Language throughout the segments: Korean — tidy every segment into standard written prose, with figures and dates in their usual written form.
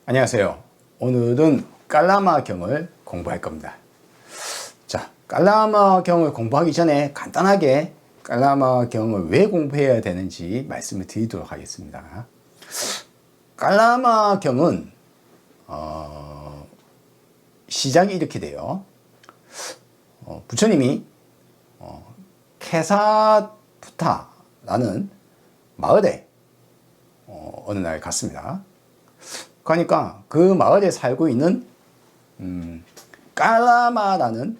안녕하세요. 오늘은 깔라마경을 공부할 겁니다. 자, 깔라마경을 공부하기 전에 간단하게 깔라마경을 왜 공부해야 되는지 말씀을 드리도록 하겠습니다. 깔라마경은 시작이 이렇게 돼요. 부처님이 케사푸타라는 마을에 어느 날 갔습니다. 그러니까 그 마을에 살고 있는 깔라마라는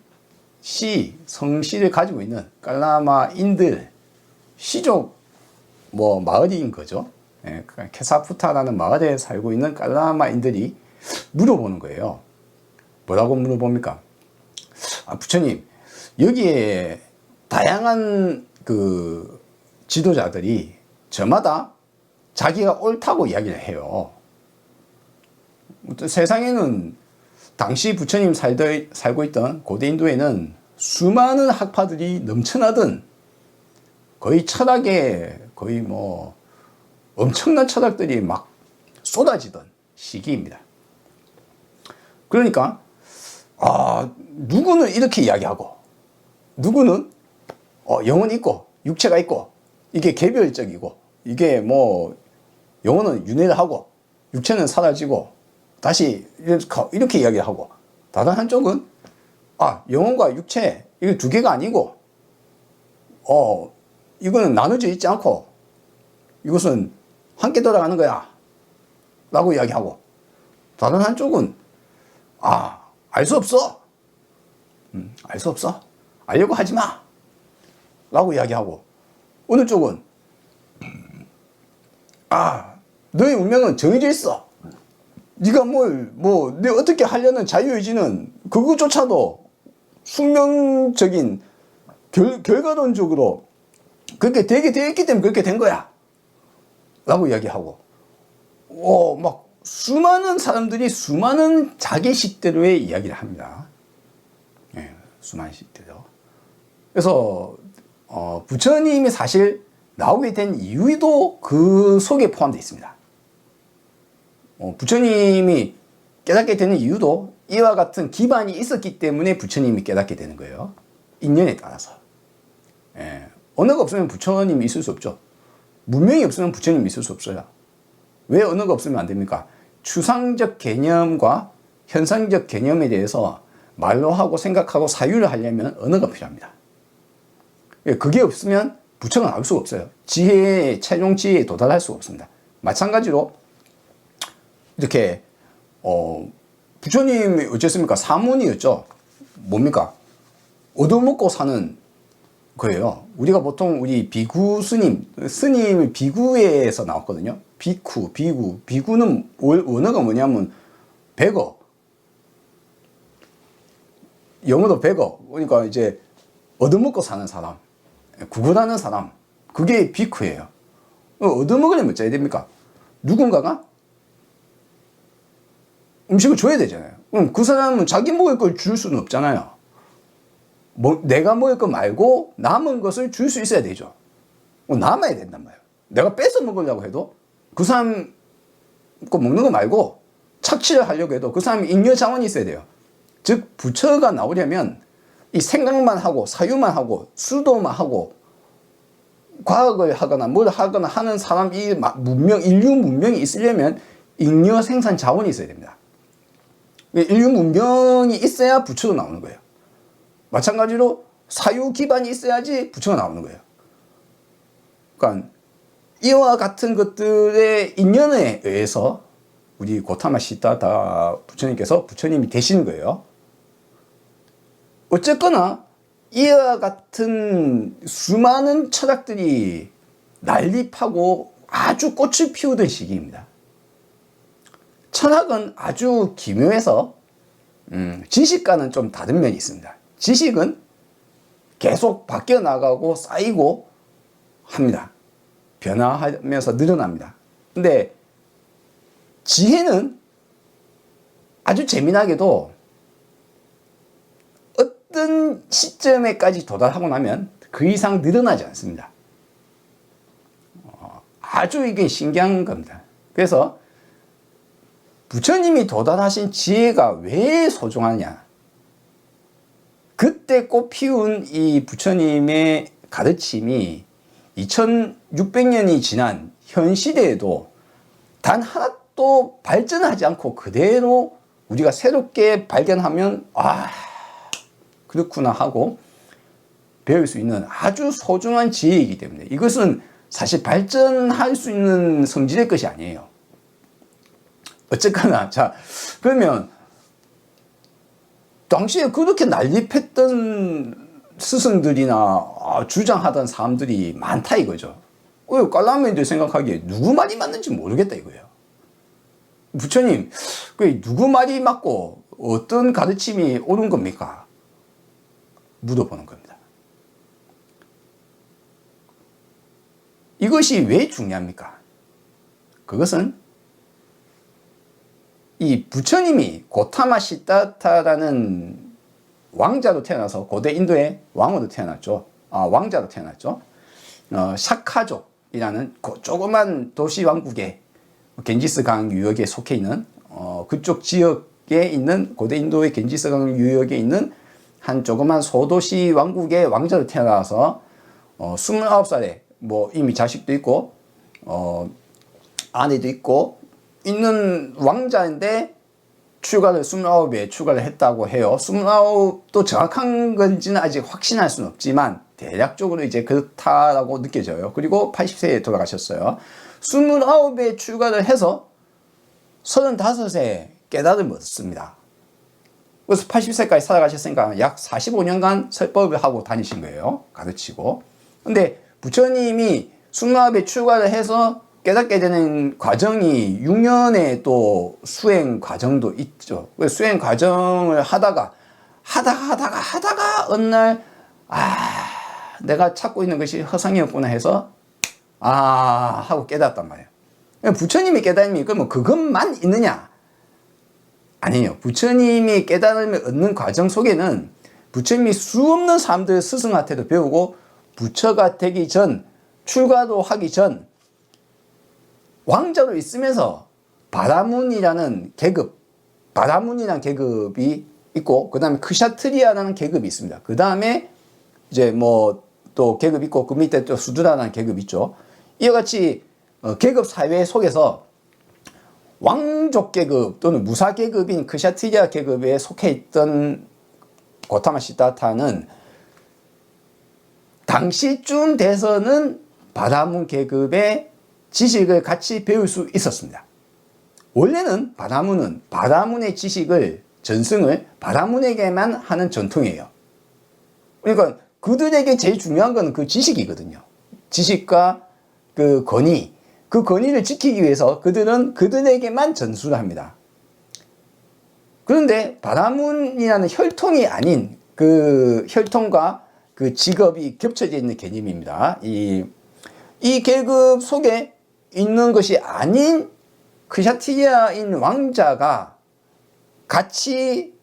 성씨를 가지고 있는 깔라마인들 시족 마을인 거죠. 예, 케사푸타라는 마을에 살고 있는 깔라마인들이 물어보는 거예요. 뭐라고 물어봅니까? 부처님, 여기에 다양한 그 지도자들이 저마다 자기가 옳다고 이야기를 해요. 세상에는 당시 부처님 살고 있던 고대 인도에는 수많은 학파들이 넘쳐나던 거의 철학에 거의 엄청난 철학들이 막 쏟아지던 시기입니다. 그러니까 누구는 이렇게 이야기하고 누구는 영혼이 있고 육체가 있고 이게 개별적이고 이게 영혼은 윤회를 하고 육체는 사라지고 다시 이렇게 이야기하고, 다른 한쪽은 영혼과 육체 이거 두 개가 아니고 이거는 나눠져 있지 않고 이것은 함께 돌아가는 거야 라고 이야기하고, 다른 한쪽은 알 수 없어, 알 수 없어, 알려고 하지 마 라고 이야기하고, 어느 쪽은 너의 운명은 정해져 있어, 네가 내가 어떻게 하려는 자유의지는 그것조차도 숙명적인 결과론적으로 그렇게 되게 되어 있기 때문에 그렇게 된 거야 라고 이야기하고, 막 수많은 사람들이 수많은 자기 식대로의 이야기를 합니다. 예, 수많은 식대로. 그래서 부처님이 사실 나오게 된 이유도 그 속에 포함되어 있습니다. 부처님이 깨닫게 되는 이유도 이와 같은 기반이 있었기 때문에 부처님이 깨닫게 되는 거예요. 인연에 따라서. 언어가 없으면 부처님이 있을 수 없죠. 문명이 없으면 부처님이 있을 수 없어요. 왜 언어가 없으면 안 됩니까? 추상적 개념과 현상적 개념에 대해서 말로 하고 생각하고 사유를 하려면 언어가 필요합니다. 그게 없으면 부처가 나올 수가 없어요. 최종 지혜에 도달할 수가 없습니다. 마찬가지로 이렇게 부처님이 어쨌습니까? 사문이었죠. 뭡니까? 얻어먹고 사는 거예요. 우리가 보통 우리 비구 스님이 비구에서 나왔거든요. 비구는 원어가 뭐냐면 베거, 영어로 베거, 그러니까 이제 얻어먹고 사는 사람, 구걸하는 사람, 그게 비쿠예요. 얻어먹으려면 어찌해야 됩니까? 누군가가 음식을 줘야 되잖아요. 그럼 그 사람은 자기 먹을 걸 줄 수는 없잖아요. 내가 먹을 거 말고 남은 것을 줄 수 있어야 되죠. 남아야 된단 말이에요. 내가 뺏어 먹으려고 해도 그 사람 거 먹는 거 말고 착취를 하려고 해도 그 사람이 잉여 자원이 있어야 돼요. 즉 부처가 나오려면 이 생각만 하고 사유만 하고 수도만 하고 과학을 하거나 뭘 하거나 하는 사람, 이 인류 문명이 있으려면 잉여 생산 자원이 있어야 됩니다. 인류 문명이 있어야 부처가 나오는 거예요. 마찬가지로 사유 기반이 있어야지 부처가 나오는 거예요. 그러니까 이와 같은 것들의 인연에 의해서 우리 고타마 시타다 부처님이 되신 거예요. 어쨌거나 이와 같은 수많은 철학들이 난립하고 아주 꽃을 피우던 시기입니다. 철학은 아주 기묘해서 지식과는 좀 다른 면이 있습니다. 지식은 계속 바뀌어 나가고 쌓이고 합니다. 변화하면서 늘어납니다. 근데 지혜는 아주 재미나게도 어떤 시점에까지 도달하고 나면 그 이상 늘어나지 않습니다. 아주 이게 신기한 겁니다. 그래서 부처님이 도달하신 지혜가 왜 소중하냐? 그때 꽃피운 이 부처님의 가르침이 2600년이 지난 현 시대에도 단 하나도 발전하지 않고 그대로 우리가 새롭게 발견하면 아 그렇구나 하고 배울 수 있는 아주 소중한 지혜이기 때문에 이것은 사실 발전할 수 있는 성질의 것이 아니에요. 어쨌거나 자 그러면 당시에 그렇게 난립했던 스승들이나 주장하던 사람들이 많다 이거죠. 깔라맨들 생각하기에 누구 말이 맞는지 모르겠다 이거예요. 부처님 누구 말이 맞고 어떤 가르침이 옳은 겁니까? 물어보는 겁니다. 이것이 왜 중요합니까? 그것은 이 부처님이 고타마 시다타라는 왕자로 태어나서 고대 인도의 왕으로 태어났죠. 왕자로 태어났죠. 샤카족이라는 조그만 도시 왕국에 겐지스강 유역에 속해 있는 그쪽 지역에 있는 고대 인도의 겐지스강 유역에 있는 한 조그만 소도시 왕국의 왕자로 태어나서 29살에 뭐 이미 자식도 있고 아내도 있고 있는 왕자인데 출가를 29에 출가를 했다고 해요. 29도 정확한 건지는 아직 확신할 수는 없지만 대략적으로 이제 그렇다라고 느껴져요. 그리고 80세에 돌아가셨어요. 29에 출가를 해서 35세 깨달음을 얻습니다. 그래서 80세까지 살아가셨으니까 약 45년간 설법을 하고 다니신 거예요. 가르치고. 근데 부처님이 29에 출가를 해서 깨닫게 되는 과정이 6년의 또 수행 과정도 있죠. 수행 과정을 하다가 어느 날 내가 찾고 있는 것이 허상이었구나 해서 하고 깨닫단 말이에요. 부처님이 깨달음이 그러면 그것만 있느냐? 아니에요. 부처님이 깨달음을 얻는 과정 속에는 부처님이 수없는 사람들 스승한테도 배우고 부처가 되기 전 출가도 하기 전 왕자로 있으면서 바라문이라는 계급이 있고 그 다음에 크샤트리아라는 계급이 있습니다. 그 다음에 이제 뭐 또 계급 있고 그 밑에 또 수드라라는 계급이 있죠. 이와 같이 계급 사회 속에서 왕족 계급 또는 무사 계급인 크샤트리아 계급에 속해 있던 고타마 시다타는 당시쯤 돼서는 바라문 계급의 지식을 같이 배울 수 있었습니다. 원래는 바라문의 지식을 전승을 바라문에게만 하는 전통이에요. 그러니까 그들에게 제일 중요한 건 그 지식이거든요. 지식과 그 권위를 지키기 위해서 그들은 그들에게만 전수를 합니다. 그런데 바라문이라는 혈통이 아닌 그 혈통과 그 직업이 겹쳐져 있는 개념입니다. 이 계급 속에 있는 것이 아닌 크샤트리아인 왕자가 같이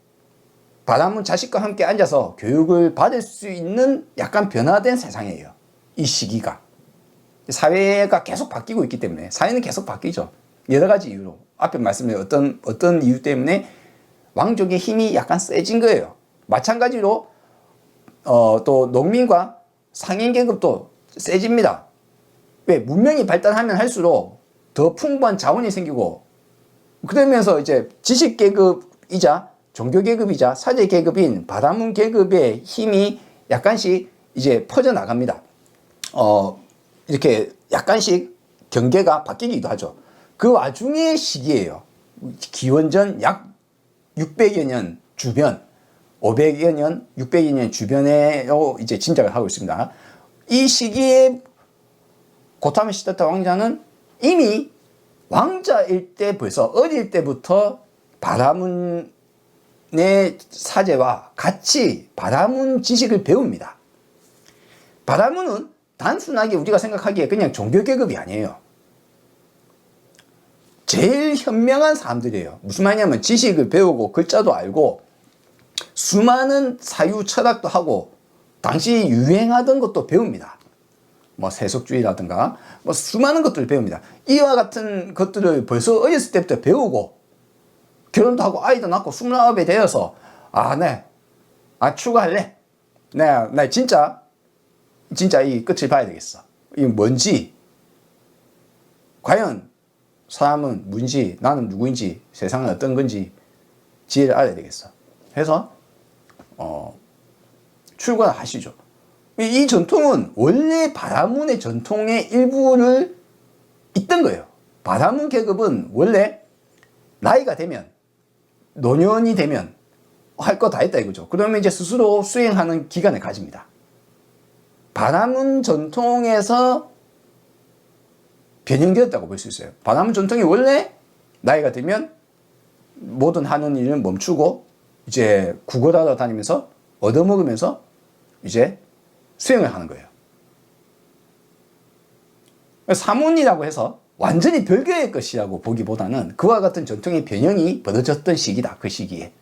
바라문 자식과 함께 앉아서 교육을 받을 수 있는 약간 변화된 세상이에요. 이 시기가. 사회가 계속 바뀌고 있기 때문에 사회는 계속 바뀌죠. 여러 가지 이유로. 앞에 말씀드린 어떤 이유 때문에 왕족의 힘이 약간 세진 거예요. 마찬가지로 또 농민과 상인 계급도 세집니다. 왜? 문명이 발달하면 할수록 더 풍부한 자원이 생기고 그러면서 이제 지식 계급이자 종교 계급이자 사제 계급인 바라문 계급의 힘이 약간씩 이제 퍼져 나갑니다. 이렇게 약간씩 경계가 바뀌기도 하죠. 그 와중의 시기예요. 기원전 약 600여 년 주변, 500여 년, 600여 년 주변에 이제 짐작을 하고 있습니다. 이 시기에 고타마 시다타 왕자는 이미 왕자일 때 벌써 어릴 때부터 바라문의 사제와 같이 바라문 지식을 배웁니다. 바라문은 단순하게 우리가 생각하기에 그냥 종교계급이 아니에요. 제일 현명한 사람들이에요. 무슨 말이냐면 지식을 배우고 글자도 알고 수많은 사유 철학도 하고 당시 유행하던 것도 배웁니다. 뭐 세속주의라든가 뭐 수많은 것들을 배웁니다. 이와 같은 것들을 벌써 어렸을 때부터 배우고 결혼도 하고 아이도 낳고 29에 되어서 출가할래. 나 진짜 이 끝을 봐야 되겠어. 이게 뭔지, 과연 사람은 뭔지, 나는 누구인지, 세상은 어떤 건지 지혜를 알아야 되겠어. 해서 출가를 하시죠. 이 전통은 원래 바라문의 전통의 일부를 있던 거예요. 바라문 계급은 원래 나이가 되면, 노년이 되면 할 거 다 했다 이거죠. 그러면 이제 스스로 수행하는 기간을 가집니다. 바라문 전통에서 변형되었다고 볼 수 있어요. 바라문 전통이 원래 나이가 되면 모든 하는 일은 멈추고 이제 구걸하러 다니면서 얻어먹으면서 이제 수행을 하는 거예요. 사문이라고 해서 완전히 별개의 것이라고 보기보다는 그와 같은 전통의 변형이 벌어졌던 시기다. 그 시기에.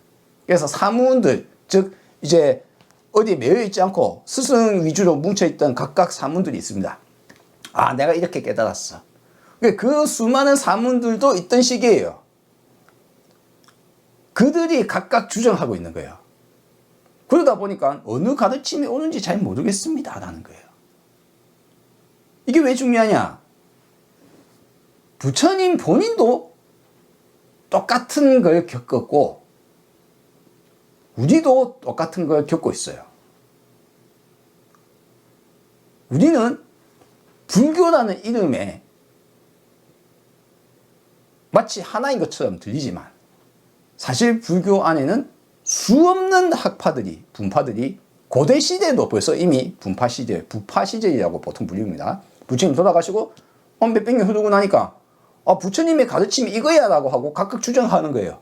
그래서 사문들, 즉 이제 어디에 매여 있지 않고 스승 위주로 뭉쳐있던 각각 사문들이 있습니다. 내가 이렇게 깨달았어. 그 수많은 사문들도 있던 시기예요. 그들이 각각 주장하고 있는 거예요. 그러다 보니까 어느 가르침이 옳은지 잘 모르겠습니다 라는 거예요. 이게 왜 중요하냐? 부처님 본인도 똑같은 걸 겪었고 우리도 똑같은 걸 겪고 있어요. 우리는 불교라는 이름에 마치 하나인 것처럼 들리지만 사실 불교 안에는 수없는 학파들이, 분파들이 고대 시대에도 벌써 이미 분파 시대, 부파 시대라고 보통 불립니다. 부처님 돌아가시고 몇백 년 흐르고 나니까 부처님의 가르침이 이거야 라고 하고 각각 주장하는 거예요.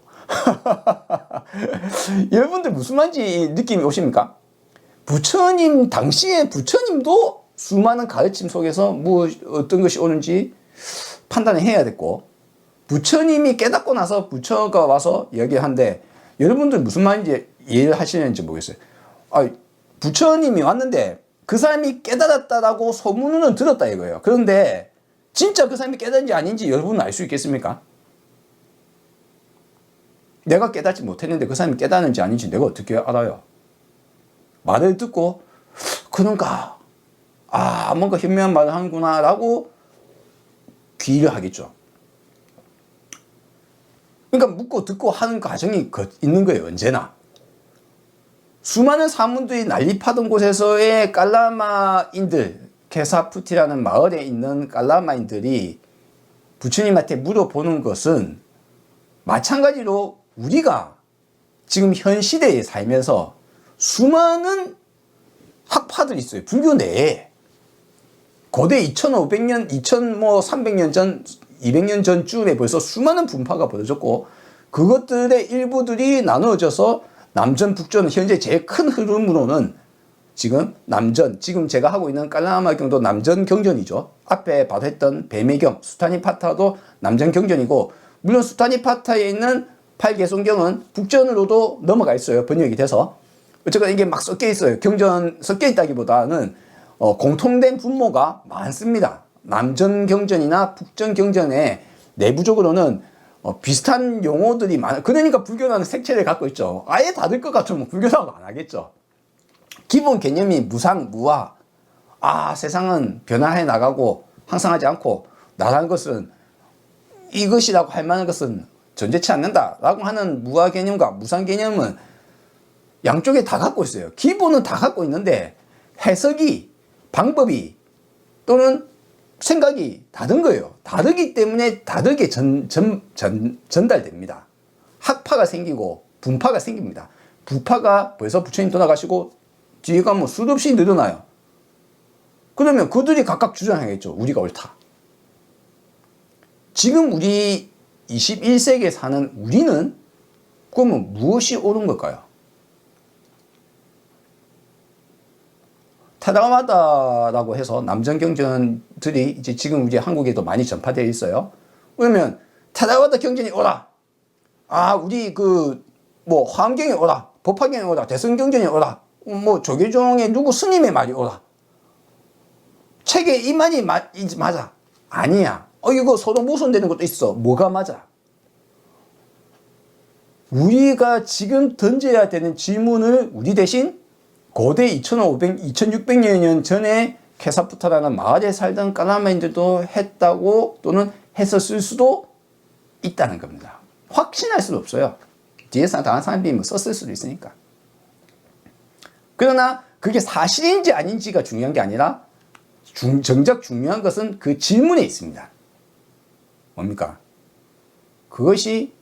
여러분들 무슨 말인지 느낌이 오십니까? 부처님 당시에 부처님도 수많은 가르침 속에서 어떤 것이 옳은지 판단을 해야 됐고, 부처님이 깨닫고 나서 부처가 와서 이야기하는데 여러분들 무슨 말인지 이해를 하시는지 모르겠어요. 부처님이 왔는데 그 사람이 깨달았다라고 소문은 들었다 이거예요. 그런데 진짜 그 사람이 깨달은지 아닌지 여러분은 알 수 있겠습니까? 내가 깨닫지 못했는데 그 사람이 깨닫는지 아닌지 내가 어떻게 알아요? 말을 듣고 그런가, 뭔가 현명한 말을 하는구나 라고 귀의를 하겠죠. 그러니까 묻고 듣고 하는 과정이 있는 거예요. 언제나. 수많은 사문들이 난립하던 곳에서의 깔라마인들, 케사푸티라는 마을에 있는 깔라마인들이 부처님한테 물어보는 것은 마찬가지로 우리가 지금 현 시대에 살면서 수많은 학파들이 있어요. 불교 내에. 고대 2500년, 2300년 전, 200년 전쯤에 벌써 수많은 분파가 벌어졌고 그것들의 일부들이 나누어져서 남전, 북전, 현재 제일 큰 흐름으로는 지금 남전, 지금 제가 하고 있는 깔라마경도 남전 경전이죠. 앞에 바로 했던 뱀의경, 수타니파타도 남전 경전이고, 물론 수타니파타에 있는 팔개송경은 북전으로도 넘어가 있어요. 번역이 돼서. 어쨌든 이게 막 섞여 있어요. 경전 섞여 있다기보다는 공통된 분모가 많습니다. 남전 경전이나 북전 경전에 내부적으로는 비슷한 용어들이 많아요. 그러니까 불교라는 색채를 갖고 있죠. 아예 다를 것 같으면 불교라고 안 하겠죠. 기본 개념이 무상, 무화. 세상은 변화해 나가고 항상하지 않고 나라는 것은 이것이라고 할 만한 것은 존재치 않는다 라고 하는 무화 개념과 무상 개념은 양쪽에 다 갖고 있어요. 기본은 다 갖고 있는데 해석이, 방법이 또는 생각이 다른 거예요. 다르기 때문에 다르게 전달됩니다. 학파가 생기고 분파가 생깁니다. 부파가 벌써 부처님 돌아가시고 뒤에가 수도 없이 늘어나요. 그러면 그들이 각각 주장하겠죠. 우리가 옳다. 지금 우리 21세기에 사는 우리는 그러면 무엇이 옳은 걸까요? 테라와다라고 해서 남전 경전들이 이제 지금 우리 한국에도 많이 전파되어 있어요. 그러면 테라와다 경전이 옳아. 우리 화엄경이 옳아. 법화경이 옳아. 대승경전이 옳아. 조계종의 누구 스님의 말이 옳아. 책에 이 말이 맞아. 아니야. 이거 서로 모순되는 것도 있어. 뭐가 맞아? 우리가 지금 던져야 되는 질문을 우리 대신 고대 2600년 전에 케사푸타라는 마을에 살던 깔라마인들도 했다고 또는 했었을 수도 있다는 겁니다. 확신할 수는 없어요. 뒤에서 다른 사람들이 뭐 썼을 수도 있으니까. 그러나 그게 사실인지 아닌지가 중요한 게 아니라 정작 중요한 것은 그 질문에 있습니다. 뭡니까? 그것이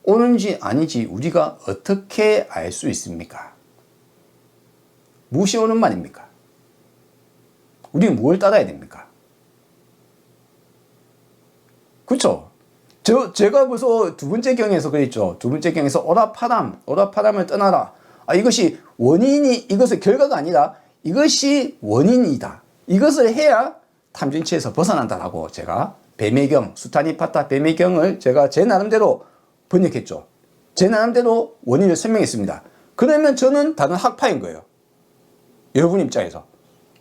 옳은지 아닌지 우리가 어떻게 알 수 있습니까? 무엇이 옳은 말입니까? 우리는 뭘 따라야 됩니까? 그렇죠? 제가 벌써 두 번째 경에서 그랬죠. 두 번째 경에서 오라파람을 떠나라. 이것이 원인이, 이것의 결과가 아니라 이것이 원인이다. 이것을 해야 탐진치에서 벗어난다라고 제가 뱀의경, 수타니파타 뱀의경을 제가 제 나름대로 번역했죠. 제 나름대로 원인을 설명했습니다. 그러면 저는 다른 학파인 거예요. 여러분 입장에서.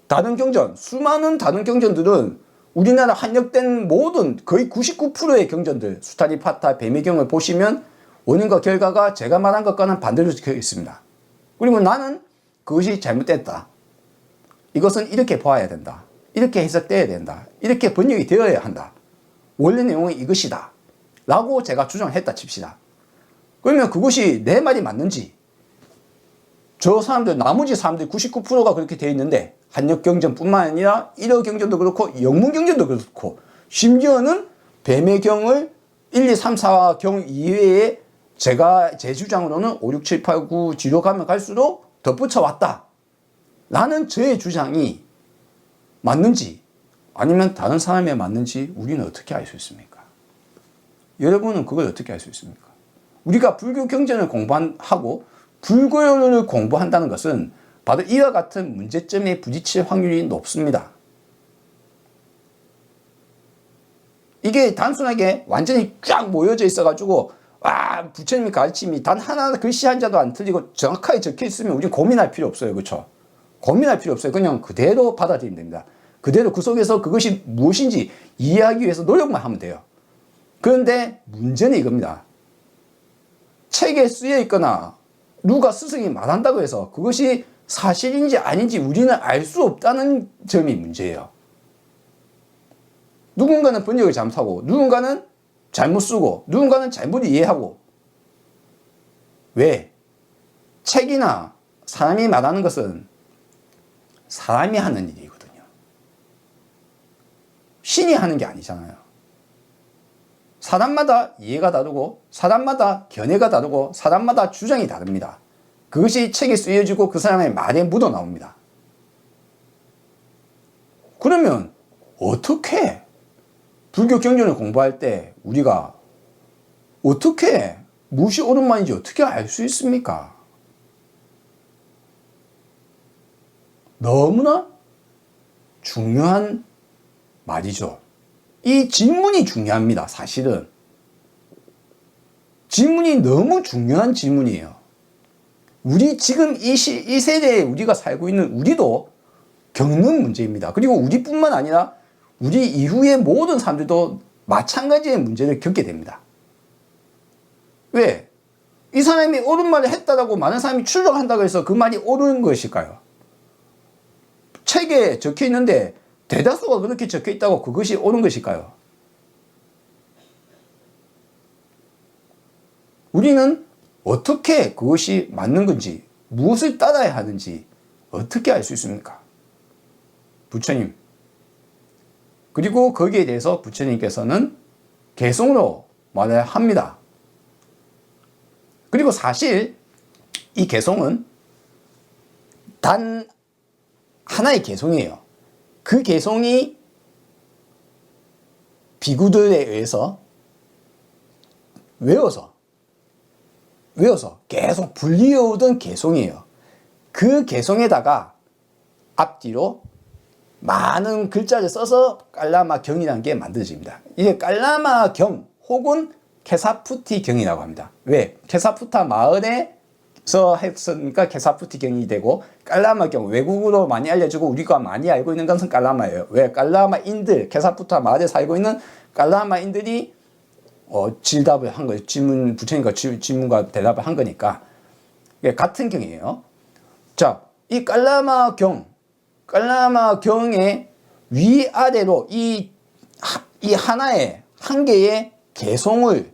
다른 경전, 수많은 다른 경전들은 우리나라 한역된 모든 거의 99%의 경전들, 수타니파타 뱀의경을 보시면 원인과 결과가 제가 말한 것과는 반대로 적혀 있습니다. 그리고 나는 그것이 잘못됐다. 이것은 이렇게 봐야 된다. 이렇게 해석돼야 된다. 이렇게 번역이 되어야 한다. 원래 내용은 이것이다. 라고 제가 주장했다 칩시다. 그러면 그것이 내 말이 맞는지, 저 사람들, 나머지 사람들 99%가 그렇게 되어 있는데, 한역경전뿐만 아니라 일어경전도 그렇고, 영문경전도 그렇고, 심지어는 뱀의경을 1, 2, 3, 4경 이외에 제가 제 주장으로는 5, 6, 7, 8, 9 뒤로 가면 갈수록 덧붙여 왔다. 라는 저의 주장이 맞는지, 아니면 다른 사람이 맞는지 우리는 어떻게 알 수 있습니까? 여러분은 그걸 어떻게 알 수 있습니까? 우리가 불교 경전을 공부하고 불교를 공부한다는 것은 바로 이와 같은 문제점에 부딪힐 확률이 높습니다. 이게 단순하게 완전히 쫙 모여져 있어가지고 부처님의 가르침이 단 하나 글씨 한자도 안 틀리고 정확하게 적혀 있으면 우리는 고민할 필요 없어요. 그렇죠? 고민할 필요 없어요. 그냥 그대로 받아들이면 됩니다. 그대로 그 속에서 그것이 무엇인지 이해하기 위해서 노력만 하면 돼요. 그런데 문제는 이겁니다. 책에 쓰여 있거나 누가 스승이 말한다고 해서 그것이 사실인지 아닌지 우리는 알 수 없다는 점이 문제예요. 누군가는 번역을 잘못하고 누군가는 잘못 쓰고 누군가는 잘못 이해하고. 왜? 책이나 사람이 말하는 것은 사람이 하는 일이거든요. 신이 하는 게 아니잖아요. 사람마다 이해가 다르고 사람마다 견해가 다르고 사람마다 주장이 다릅니다. 그것이 책에 쓰여지고 그 사람의 말에 묻어나옵니다. 그러면 어떻게 불교 경전을 공부할 때 우리가 어떻게 무엇이 옳은 말인지 어떻게 알 수 있습니까? 너무나 중요한 말이죠. 이 질문이 중요합니다. 사실은 질문이 너무 중요한 질문이에요. 우리 지금 이 세대에 우리가 살고 있는 우리도 겪는 문제입니다. 그리고 우리뿐만 아니라 우리 이후의 모든 사람들도 마찬가지의 문제를 겪게 됩니다. 왜? 이 사람이 옳은 말을 했다라고 많은 사람이 추정한다고 해서 그 말이 옳은 것일까요? 책에 적혀 있는데 대다수가 그렇게 적혀 있다고 그것이 옳은 것일까요? 우리는 어떻게 그것이 맞는 건지, 무엇을 따라야 하는지 어떻게 알 수 있습니까? 부처님. 그리고 거기에 대해서 부처님께서는 개성으로 말을 합니다. 그리고 사실 이 개성은 단 하나의 개성이에요. 그 개성이 비구들에 의해서 외워서 계속 불리어오던 개성이에요. 그 개성에다가 앞뒤로 많은 글자를 써서 깔라마 경이라는 게 만들어집니다. 이게 깔라마 경 혹은 케사푸티 경이라고 합니다. 왜? 케사푸타 마을에서 했으니까 케사푸티 경이 되고, 깔라마 경, 외국으로 많이 알려지고 우리가 많이 알고 있는 것은 깔라마예요. 왜? 깔라마인들, 케사푸타 마을에 살고 있는 깔라마인들이 질답을 한 거예요. 부처님과 질문과 대답을 한 거니까. 같은 경이에요. 자, 이 깔라마경의 위아래로 이 하나의 한 개의 개송을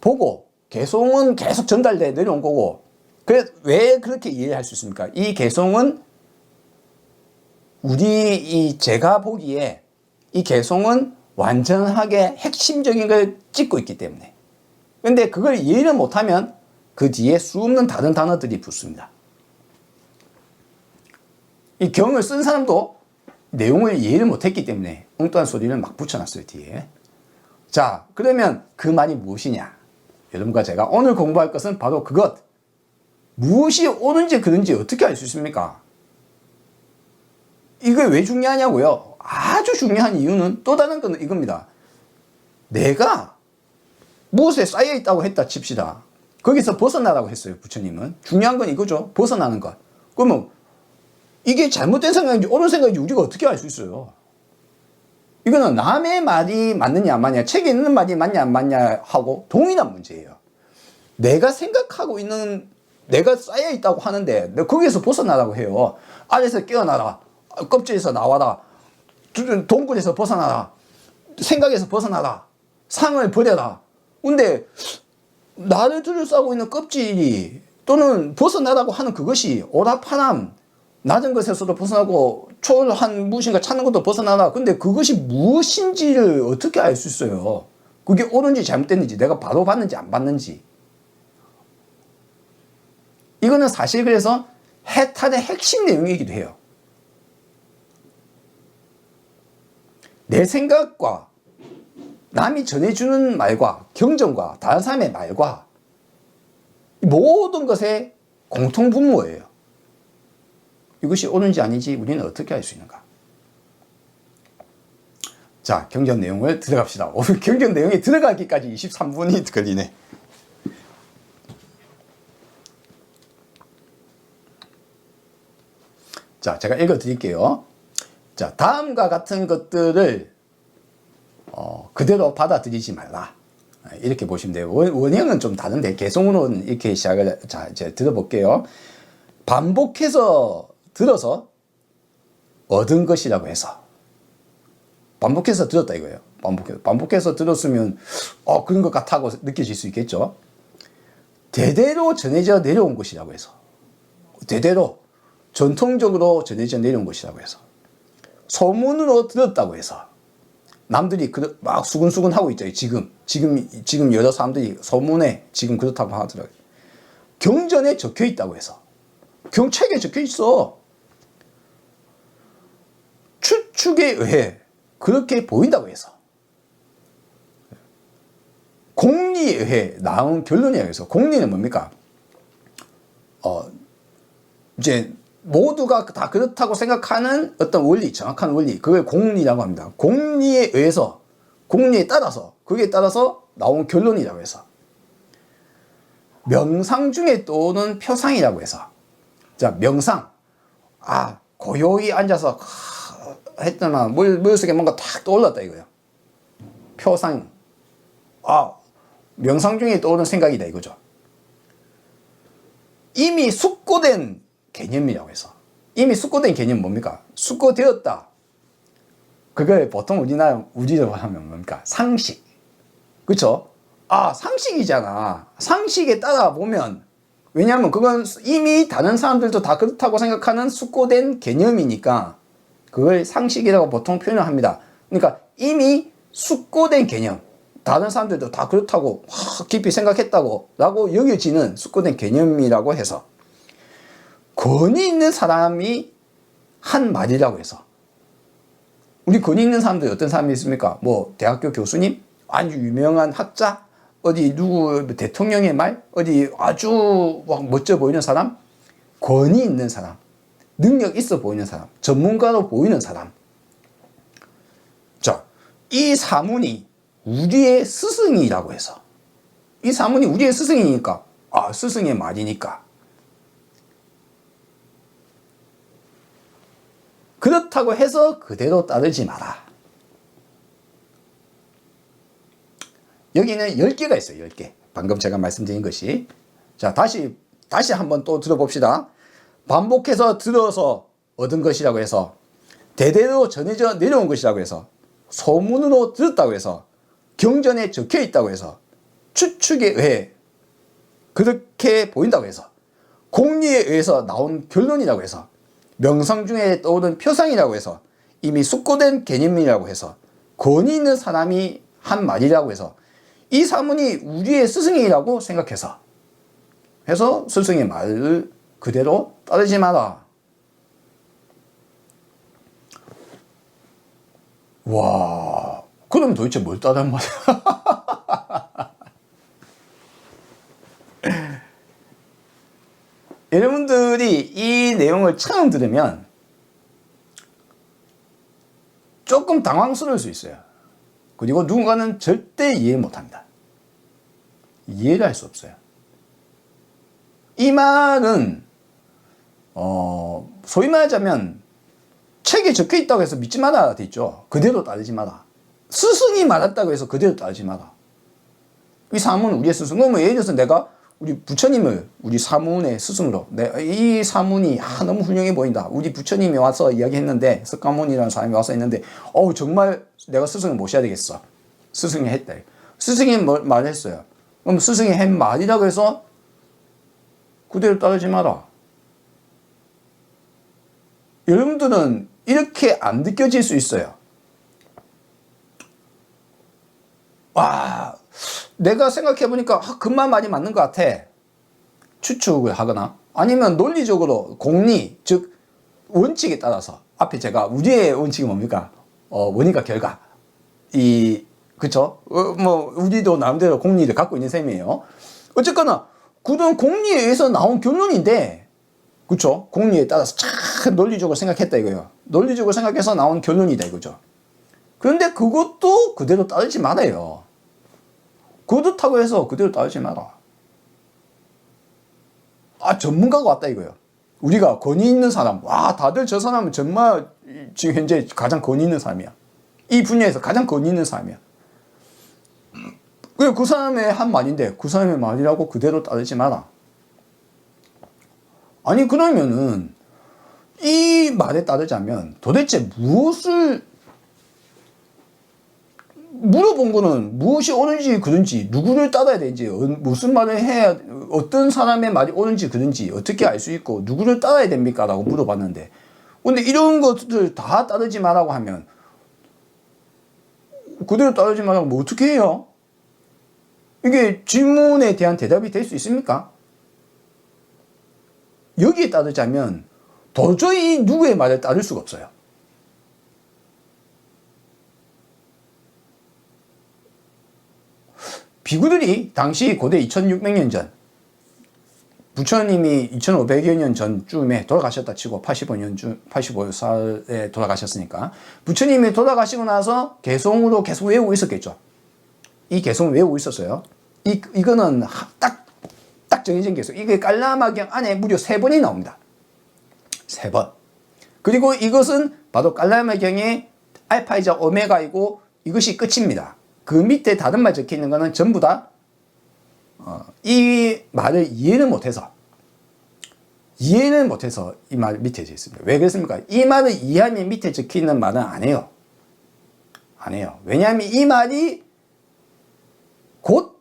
보고, 개송은 계속 전달돼 내려온 거고, 그래서 왜 그렇게 이해를 할 수 있습니까? 이 개송은 제가 보기에 이 개송은 완전하게 핵심적인 걸 찍고 있기 때문에. 근데 그걸 이해를 못하면 그 뒤에 수없는 다른 단어들이 붙습니다. 이 경을 쓴 사람도 내용을 이해를 못했기 때문에 엉뚱한 소리를 막 붙여놨어요, 뒤에. 자, 그러면 그 말이 무엇이냐? 여러분과 제가 오늘 공부할 것은 바로 그것. 무엇이 옳은지 그른지 어떻게 알 수 있습니까? 이게 왜 중요하냐고요? 아주 중요한 이유는 또 다른 건 이겁니다. 내가 무엇에 쌓여 있다고 했다 칩시다. 거기서 벗어나라고 했어요, 부처님은. 중요한 건 이거죠. 벗어나는 것. 그러면 이게 잘못된 생각인지 옳은 생각인지 우리가 어떻게 알 수 있어요? 이거는 남의 말이 맞느냐 안 맞냐, 책에 있는 말이 맞냐 안 맞냐 하고 동일한 문제예요. 내가 생각하고 있는, 내가 쌓여 있다고 하는데 거기에서 벗어나라고 해요. 아래에서 깨어나라, 껍질에서 나와라, 동굴에서 벗어나라, 생각에서 벗어나라, 상을 버려라. 근데 나를 둘러싸고 있는 껍질이 또는 벗어나라고 하는 그것이 오락파람, 낮은 것에서도 벗어나고 초월한 무엇인가 찾는 것도 벗어나라. 근데 그것이 무엇인지를 어떻게 알 수 있어요? 그게 옳은지 잘못됐는지, 내가 바로 봤는지 안 봤는지. 이거는 사실 그래서 해탈의 핵심 내용이기도 해요. 내 생각과 남이 전해주는 말과 경전과 다른 사람의 말과 모든 것의 공통분모예요. 이것이 옳은지 아닌지 우리는 어떻게 알 수 있는가? 자, 경전 내용을 들어갑시다. 오늘 경전 내용이 들어가기까지 23분이 걸리네. 자, 제가 읽어 드릴게요. 자, 다음과 같은 것들을 그대로 받아들이지 말라. 이렇게 보시면 돼요. 원형은 좀 다른데 개성으로는 이렇게 시작을, 자, 이제 들어볼게요. 반복해서 들어서 얻은 것이라고 해서, 반복해서 들었다 이거예요. 반복해서 들었으면 그런 것 같다고 느껴질 수 있겠죠. 대대로 전해져 내려온 것이라고 해서, 대대로 전통적으로 전해져 내려온 것이라고 해서, 소문으로 들었다고 해서, 남들이 막 수근수근 하고 있죠. 지금 여러 사람들이 소문에 지금 그렇다고 하더라고요. 경전에 적혀 있다고 해서, 경책에 적혀 있어. 추측에 의해 그렇게 보인다고 해서, 공리에 의해 나온 결론이라고 해서, 공리는 뭡니까? 이제 모두가 다 그렇다고 생각하는 어떤 원리, 정확한 원리, 그걸 공리라고 합니다. 공리에 의해서, 공리에 따라서, 거기에 따라서 나온 결론이라고 해서, 명상 중에 떠오는 표상이라고 해서, 자, 명상. 고요히 앉아서 했더만 머릿속에 뭔가 탁 떠올랐다 이거예요. 표상. 명상 중에 떠오르는 생각이다 이거죠. 이미 숙고된 개념이라고 해서, 이미 숙고된 개념은 뭡니까? 숙고되었다. 그걸 보통 우리로 하면 뭡니까? 상식. 그쵸? 상식이잖아. 상식에 따라 보면, 왜냐하면 그건 이미 다른 사람들도 다 그렇다고 생각하는 숙고된 개념이니까 그걸 상식이라고 보통 표현을 합니다. 그러니까 이미 숙고된 개념, 다른 사람들도 다 그렇다고 깊이 생각했다고 라고 여겨지는 숙고된 개념이라고 해서, 권위 있는 사람이 한 말이라고 해서, 우리 권위 있는 사람들이 어떤 사람이 있습니까? 뭐 대학교 교수님, 아주 유명한 학자, 어디 누구 대통령의 말, 어디 아주 멋져 보이는 사람, 권위 있는 사람, 능력 있어 보이는 사람, 전문가로 보이는 사람. 자, 이 사문이 우리의 스승이라고 해서, 이 사문이 우리의 스승이니까, 스승의 말이니까, 그렇다고 해서 그대로 따르지 마라. 여기는 10개가 있어요. 10개. 방금 제가 말씀드린 것이. 자, 다시 한번 또 들어봅시다. 반복해서 들어서 얻은 것이라고 해서, 대대로 전해져 내려온 것이라고 해서, 소문으로 들었다고 해서, 경전에 적혀 있다고 해서, 추측에 의해 그렇게 보인다고 해서, 공리에 의해서 나온 결론이라고 해서, 명상 중에 떠오른 표상이라고 해서, 이미 숙고된 개념이라고 해서, 권위 있는 사람이 한 말이라고 해서, 이 사문이 우리의 스승이라고 생각해서 스승의 말을 그대로 따르지 마라. 와, 그럼 도대체 뭘 따르는 말이야? 여러분들이 이 내용을 처음 들으면 조금 당황스러울 수 있어요. 그리고 누군가는 절대 이해 못합니다. 이해를 할 수 없어요. 이 말은 소위 말하자면 책에 적혀 있다고 해서 믿지 마라 돼 있죠. 그대로 따르지 마라. 스승이 말했다고 해서 그대로 따르지 마라. 이 사문은 우리의 스승. 그러면 예를 들어서 내가 우리 부처님을 우리 사문의 스승으로, 이 사문이 너무 훌륭해 보인다. 우리 부처님이 와서 이야기했는데, 석가모니라는 사람이 와서 했는데, 정말 내가 스승을 모셔야 되겠어. 스승이 했다. 스승이 말했어요. 그럼 스승이 한 말이라고 해서 그대로 따르지 마라. 여러분들은 이렇게 안 느껴질 수 있어요. 와, 내가 생각해보니까 그만 말이 맞는 것 같아. 추측을 하거나 아니면 논리적으로 공리, 즉 원칙에 따라서, 앞에 제가 우리의 원칙이 뭡니까? 원인과 결과. 그쵸? 우리도 나름대로 공리를 갖고 있는 셈이에요. 어쨌거나 그런 공리에 의해서 나온 결론인데, 그쵸? 공리에 따라서 참 논리적으로 생각했다 이거예요. 논리적으로 생각해서 나온 결론이다 이거죠. 그런데 그것도 그대로 따르지 말아요. 그렇다고 해서 그대로 따르지 마라. 전문가가 왔다 이거예요. 우리가 권위 있는 사람, 다들 저 사람은 정말 지금 현재 가장 권위 있는 사람이야. 이 분야에서 가장 권위 있는 사람이야. 그 사람의 한 말인데 그 사람의 말이라고 그대로 따르지 마라. 아니, 그러면은 이 말에 따르자면 도대체 무엇을 물어본 거는 무엇이 옳은지 그른지, 누구를 따라야 되는지, 무슨 말을 해야, 어떤 사람의 말이 옳은지 그른지 어떻게 알 수 있고 누구를 따라야 됩니까? 라고 물어봤는데, 근데 이런 것들 다 따르지 말라고 하면, 그대로 따르지 말라고 뭐 어떻게 해요? 이게 질문에 대한 대답이 될 수 있습니까? 여기에 따르자면 도저히 누구의 말을 따를 수가 없어요. 비구들이 당시 고대 2600년 전, 부처님이 2500여 년 전쯤에 돌아가셨다 치고 85살에 돌아가셨으니까, 부처님이 돌아가시고 나서 개송으로 계속 외우고 있었겠죠. 이 개송을 외우고 있었어요. 이거는 딱 정해진 개송. 이게 깔라마경 안에 무려 3번이 나옵니다. 3번. 그리고 이것은 바로 깔라마경의 알파이자 오메가이고 이것이 끝입니다. 그 밑에 다른 말 적혀 있는 거는 전부 다 이 말을 이해를 못해서 이 말 밑에 적혀 있습니다. 왜 그렇습니까? 이 말을 이해하면 밑에 적혀 있는 말은 안 해요. 왜냐하면 이 말이 곧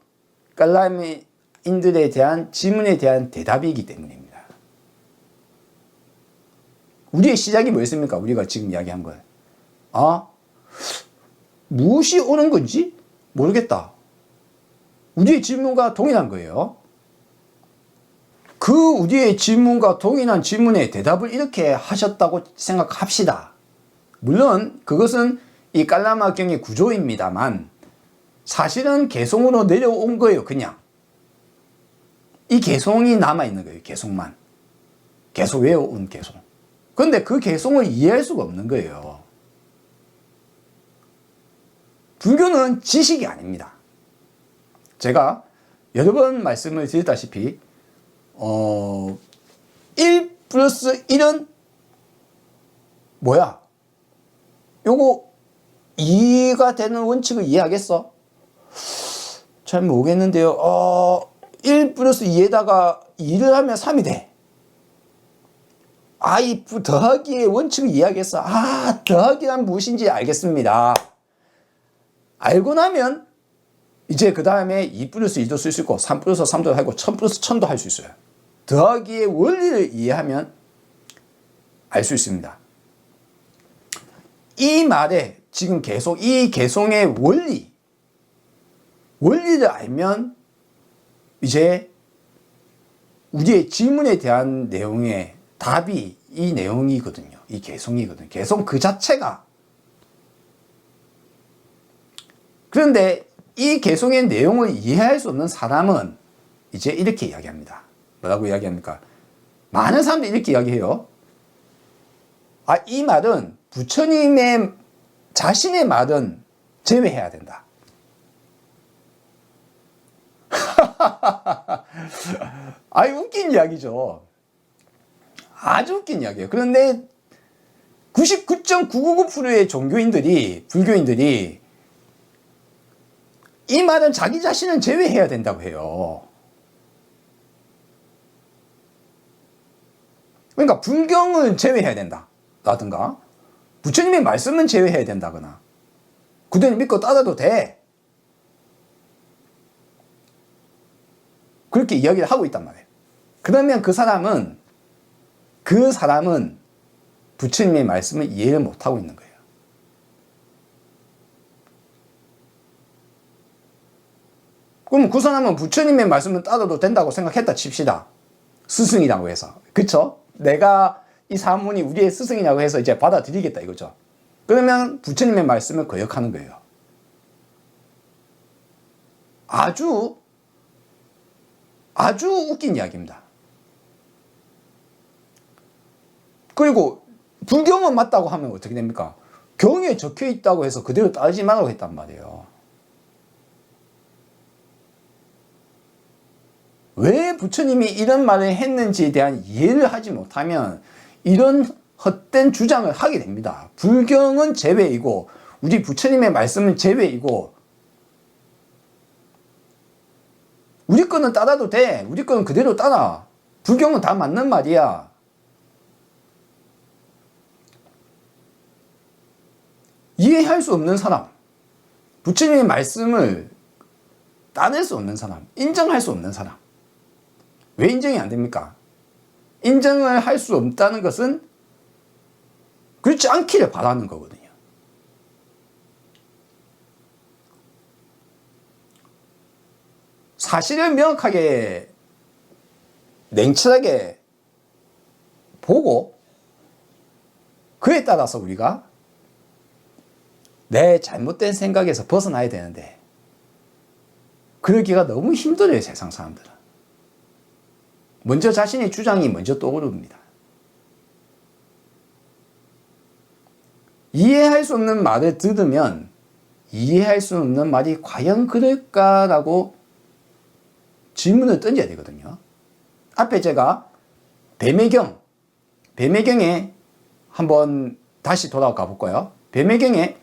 깔라마인들에 대한 질문에 대한 대답이기 때문입니다. 우리의 시작이 뭐였습니까? 우리가 지금 이야기한 건, 무엇이 옳은 건지 모르겠다. 우리의 질문과 동일한 거예요. 그 우리의 질문과 동일한 질문에 대답을 이렇게 하셨다고 생각합시다. 물론 그것은 이 깔라마경의 구조입니다만 사실은 개송으로 내려온 거예요. 그냥 이 개송이 남아있는 거예요. 개송만. 계속 외워온 개송. 그런데 그 개송을 이해할 수가 없는 거예요. 불교는 지식이 아닙니다. 제가 여러 번 말씀을 드렸다시피 1 플러스 1은 뭐야? 요거 2가 되는 원칙을 이해하겠어? 잘 모르겠는데요. 1 플러스 2에다가 2를 하면 3이 돼. 이 더하기의 원칙을 이야기했어. 더하기란 무엇인지 알겠습니다. 알고 나면 이제 그 다음에 2 플러스 2도 쓸 수 있고 3 플러스 3도 하고 1000 플러스 1000도 할 수 있어요. 더하기의 원리를 이해하면 알 수 있습니다. 이 말에 지금 계속 이 개송의 원리를 알면 이제 우리의 질문에 대한 내용의 답이 이 내용이거든요. 이 개송이거든요. 개송 그 자체가. 그런데 이 개송의 내용을 이해할 수 없는 사람은 이제 이렇게 이야기합니다. 뭐라고 이야기합니까? 많은 사람들이 이렇게 이야기해요. 이 말은 부처님의 자신의 말은 제외해야 된다. 웃긴 이야기죠. 아주 웃긴 이야기예요. 그런데 99.999%의 불교인들이 이 말은 자기 자신을 제외해야 된다고 해요. 그러니까 불경을 제외해야 된다 라든가 부처님의 말씀은 제외해야 된다거나 그대로 믿고 따라도 돼. 그렇게 이야기를 하고 있단 말이에요. 그러면 그 사람은 부처님의 말씀을 이해를 못하고 있는 거예요. 그럼 그 사람은 부처님의 말씀을 따라도 된다고 생각했다 칩시다. 스승이라고 해서. 그쵸? 내가 이 사문이 우리의 스승이라고 해서 이제 받아들이겠다 이거죠. 그러면 부처님의 말씀을 거역하는 거예요. 아주 웃긴 이야기입니다. 그리고 불경은 맞다고 하면 어떻게 됩니까? 경에 적혀 있다고 해서 그대로 따르지 말라고 했단 말이에요. 왜 부처님이 이런 말을 했는지에 대한 이해를 하지 못하면 이런 헛된 주장을 하게 됩니다. 불경은 제외이고 우리 부처님의 말씀은 제외이고 우리 거는 따라도 돼. 우리 거는 그대로 따라. 불경은 다 맞는 말이야. 이해할 수 없는 사람, 부처님의 말씀을 따낼 수 없는 사람, 인정할 수 없는 사람. 왜 인정이 안 됩니까? 인정을 할 수 없다는 것은 그렇지 않기를 바라는 거거든요. 사실을 명확하게 냉철하게 보고 그에 따라서 우리가 내 잘못된 생각에서 벗어나야 되는데 그러기가 너무 힘들어요. 세상 사람들은. 먼저 자신의 주장이 먼저 떠오릅니다. 이해할 수 없는 말을 들으면 이해할 수 없는 말이 과연 그럴까라고 질문을 던져야 되거든요. 앞에 제가 뱀의경에 한번 다시 돌아가 볼까요? 뱀의경에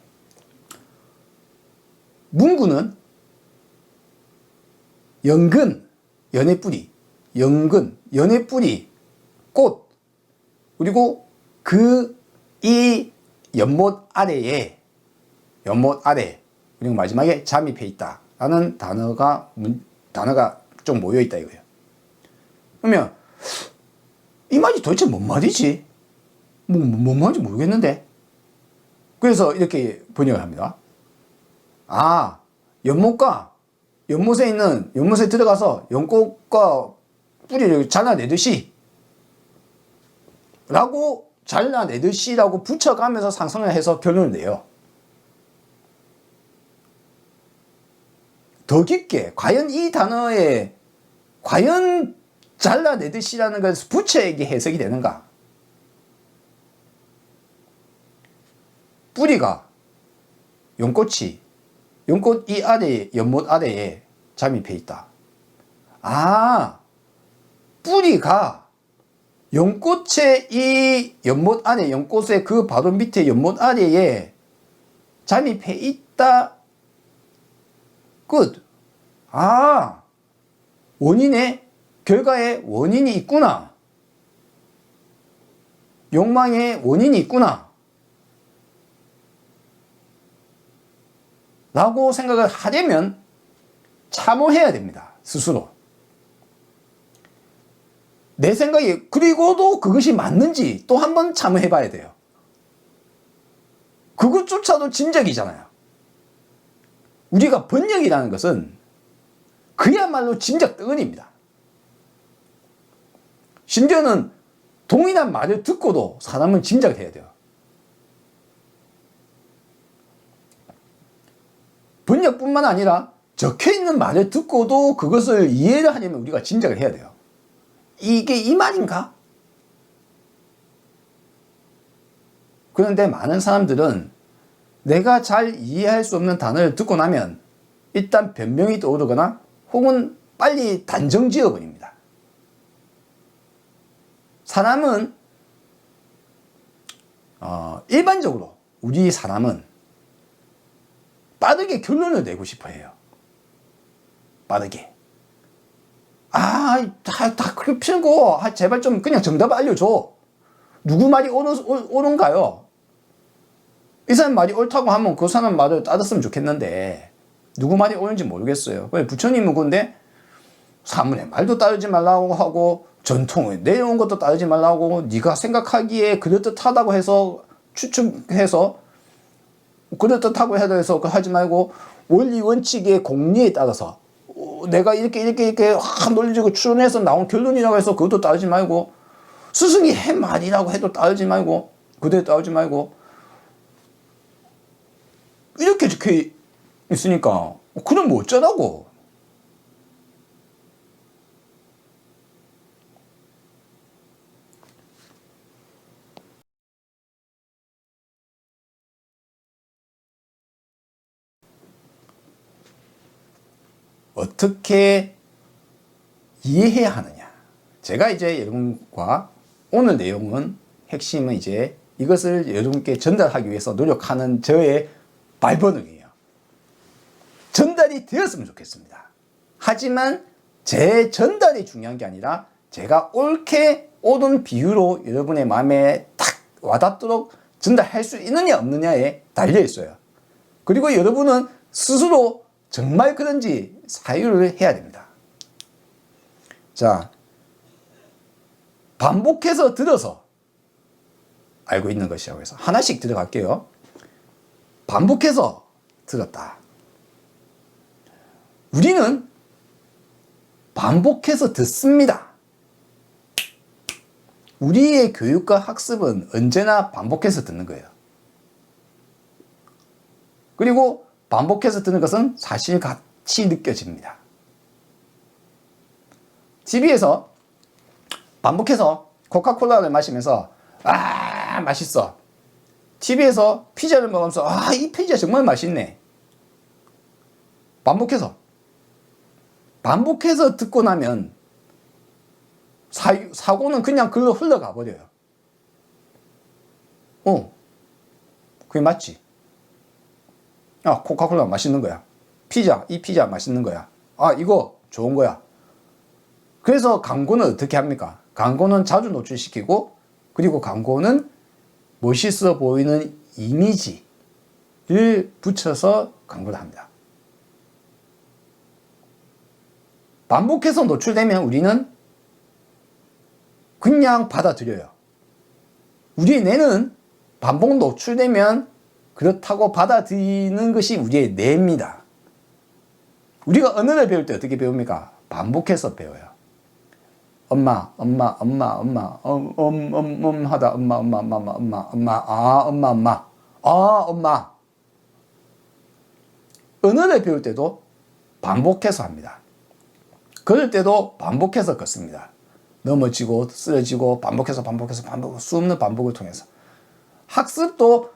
문구는 연근, 연애뿌리, 연애뿌리, 꽃, 그리고 이 연못 아래, 그리고 마지막에 잠입해 있다 라는 단어가 좀 모여 있다 이거예요. 그러면 이 말이 도대체 뭔 말이지? 뭔 말인지 모르겠는데. 그래서 이렇게 번역을 합니다. 연못에 들어가서 연꽃과 뿌리를 잘라내듯이 라고 붙여가면서 상상을 해서 결론을 내요. 더 깊게 과연 이 단어에 과연 잘라내듯이라는 것을 부처에게 해석이 되는가? 뿌리가 연꽃 이 아래에, 연못 아래에 잠입해 있다. 뿌리가 연꽃의 이 연못 안에, 연꽃의 그 바로 밑에 연못 아래에 잠입해 있다. 끝. 아, 결과에 원인이 있구나. 욕망의 원인이 있구나. 라고 생각을 하려면 참호해야 됩니다. 스스로. 내 생각이, 그리고도 그것이 맞는지 또 한 번 참호해 봐야 돼요. 그것조차도 짐작이잖아요. 우리가 번역이라는 것은 그야말로 짐작 덩어리입니다. 심지어는 동일한 말을 듣고도 사람은 짐작을 해야 돼요. 번역뿐만 아니라 적혀있는 말을 듣고도 그것을 이해를 하려면 우리가 짐작을 해야 돼요. 이게 이 말인가? 그런데 많은 사람들은 내가 잘 이해할 수 없는 단어를 듣고 나면 일단 변명이 떠오르거나 혹은 빨리 단정 지어버립니다. 사람은 일반적으로 우리 사람은 빠르게 결론을 내고 싶어 해요. 빠르게. 다 그렇게 피고 제발 좀 그냥 정답을 알려줘. 누구 말이 옳은가요? 이 사람 말이 옳다고 하면 그 사람 말을 따랐으면 좋겠는데 누구 말이 옳은지 모르겠어요. 부처님은 근데 사문의 말도 따르지 말라고 하고 전통에 내려온 것도 따르지 말라고 네가 생각하기에 그럴듯하다고 해서 추측해서 그럴듯하고 해서 하지 말고 원리 원칙의 공리에 따라서 내가 이렇게 논리적으로 추론해서 나온 결론이라고 해서 그것도 따르지 말고 스승이 한 말이라고 해도 따르지 말고 그대로 따르지 말고 이렇게 적혀 있으니까 그럼 뭐 어쩌라고. 어떻게 이해해야 하느냐. 제가 이제 여러분과 오늘 내용은 핵심은 이제 이것을 여러분께 전달하기 위해서 노력하는 저의 발버둥이에요. 전달이 되었으면 좋겠습니다. 하지만 제 전달이 중요한 게 아니라 제가 옳은 비유로 여러분의 마음에 딱 와닿도록 전달할 수 있느냐 없느냐에 달려 있어요. 그리고 여러분은 스스로 정말 그런지 사유를 해야 됩니다. 자, 반복해서 들어서 알고 있는 것이라고 해서 하나씩 들어갈게요. 반복해서 들었다. 우리는 반복해서 듣습니다. 우리의 교육과 학습은 언제나 반복해서 듣는 거예요. 그리고 반복해서 듣는 것은 사실같이 느껴집니다. TV에서 반복해서 코카콜라를 마시면서 맛있어. TV에서 피자를 먹으면서 이 피자 정말 맛있네. 반복해서 듣고 나면 사고는 그냥 글로 흘러가 버려요. 그게 맞지. 코카콜라 맛있는 거야. 이 피자 맛있는 거야. 이거 좋은 거야. 그래서 광고는 어떻게 합니까? 광고는 자주 노출시키고, 그리고 광고는 멋있어 보이는 이미지를 붙여서 광고를 합니다. 반복해서 노출되면 우리는 그냥 받아들여요. 우리의 뇌는 반복 노출되면 그렇다고 받아들이는 것이 우리의 뇌입니다. 우리가 언어를 배울 때 어떻게 배웁니까? 반복해서 배워요. 엄마 하다 엄마. 언어를 배울 때도 반복해서 합니다. 그럴 때도 반복해서 걷습니다. 넘어지고 쓰러지고 반복해서 수없는 반복을 통해서. 학습도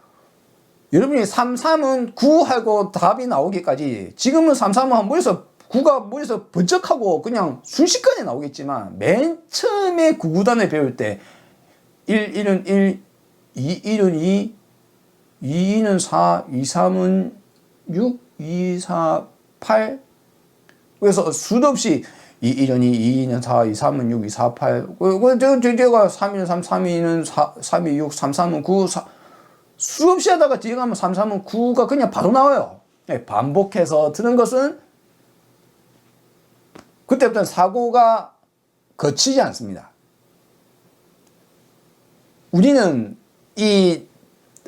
여러분이 3, 3은 9 하고 답이 나오기까지, 지금은 3, 3은 머리에서 9가 머리에서 번쩍하고 그냥 순식간에 나오겠지만, 맨 처음에 9구단을 배울 때 1, 1은 1, 2, 1은 2, 2는 4, 2, 3은 6, 2, 4, 8, 그래서 수도 없이 1은 2, 2는 4, 2, 3은 6, 2, 4, 8. 제가 3, 2는 3, 3, 2는 4, 3, 2, 6, 3, 3은 9. 수없이 하다가 뒤에 가면 3, 3은 9가 그냥 바로 나와요. 네, 반복해서 드는 것은 그때부터는 사고가 거치지 않습니다. 우리는 이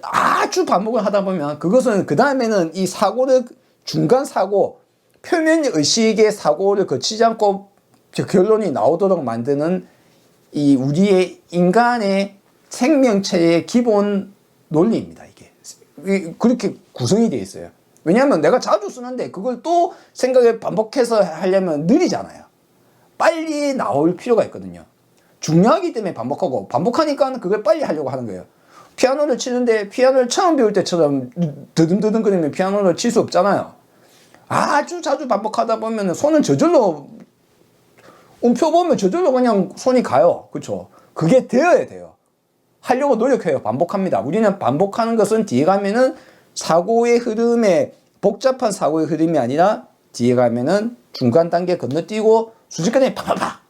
아주 반복을 하다 보면 그것은 그 다음에는 이 사고를 중간 사고, 표면 의식의 사고를 거치지 않고 결론이 나오도록 만드는 이 우리의 인간의 생명체의 기본 논리입니다. 이게 그렇게 구성이 되어 있어요. 왜냐하면 내가 자주 쓰는데 그걸 또 생각을 반복해서 하려면 느리잖아요. 빨리 나올 필요가 있거든요. 중요하기 때문에 반복하고, 반복하니까 그걸 빨리 하려고 하는 거예요. 피아노를 치는데 피아노를 처음 배울 때처럼 드듬드듬거리면 피아노를 칠 수 없잖아요. 아주 자주 반복하다 보면 손은 저절로, 음표 보면 저절로 그냥 손이 가요. 그렇죠? 그게 되어야 돼요. 하려고 노력해요. 반복합니다. 우리는 반복하는 것은 뒤에 가면은 사고의 흐름에, 복잡한 사고의 흐름이 아니라 뒤에 가면은 중간 단계 건너뛰고 순식간에 팍팍팍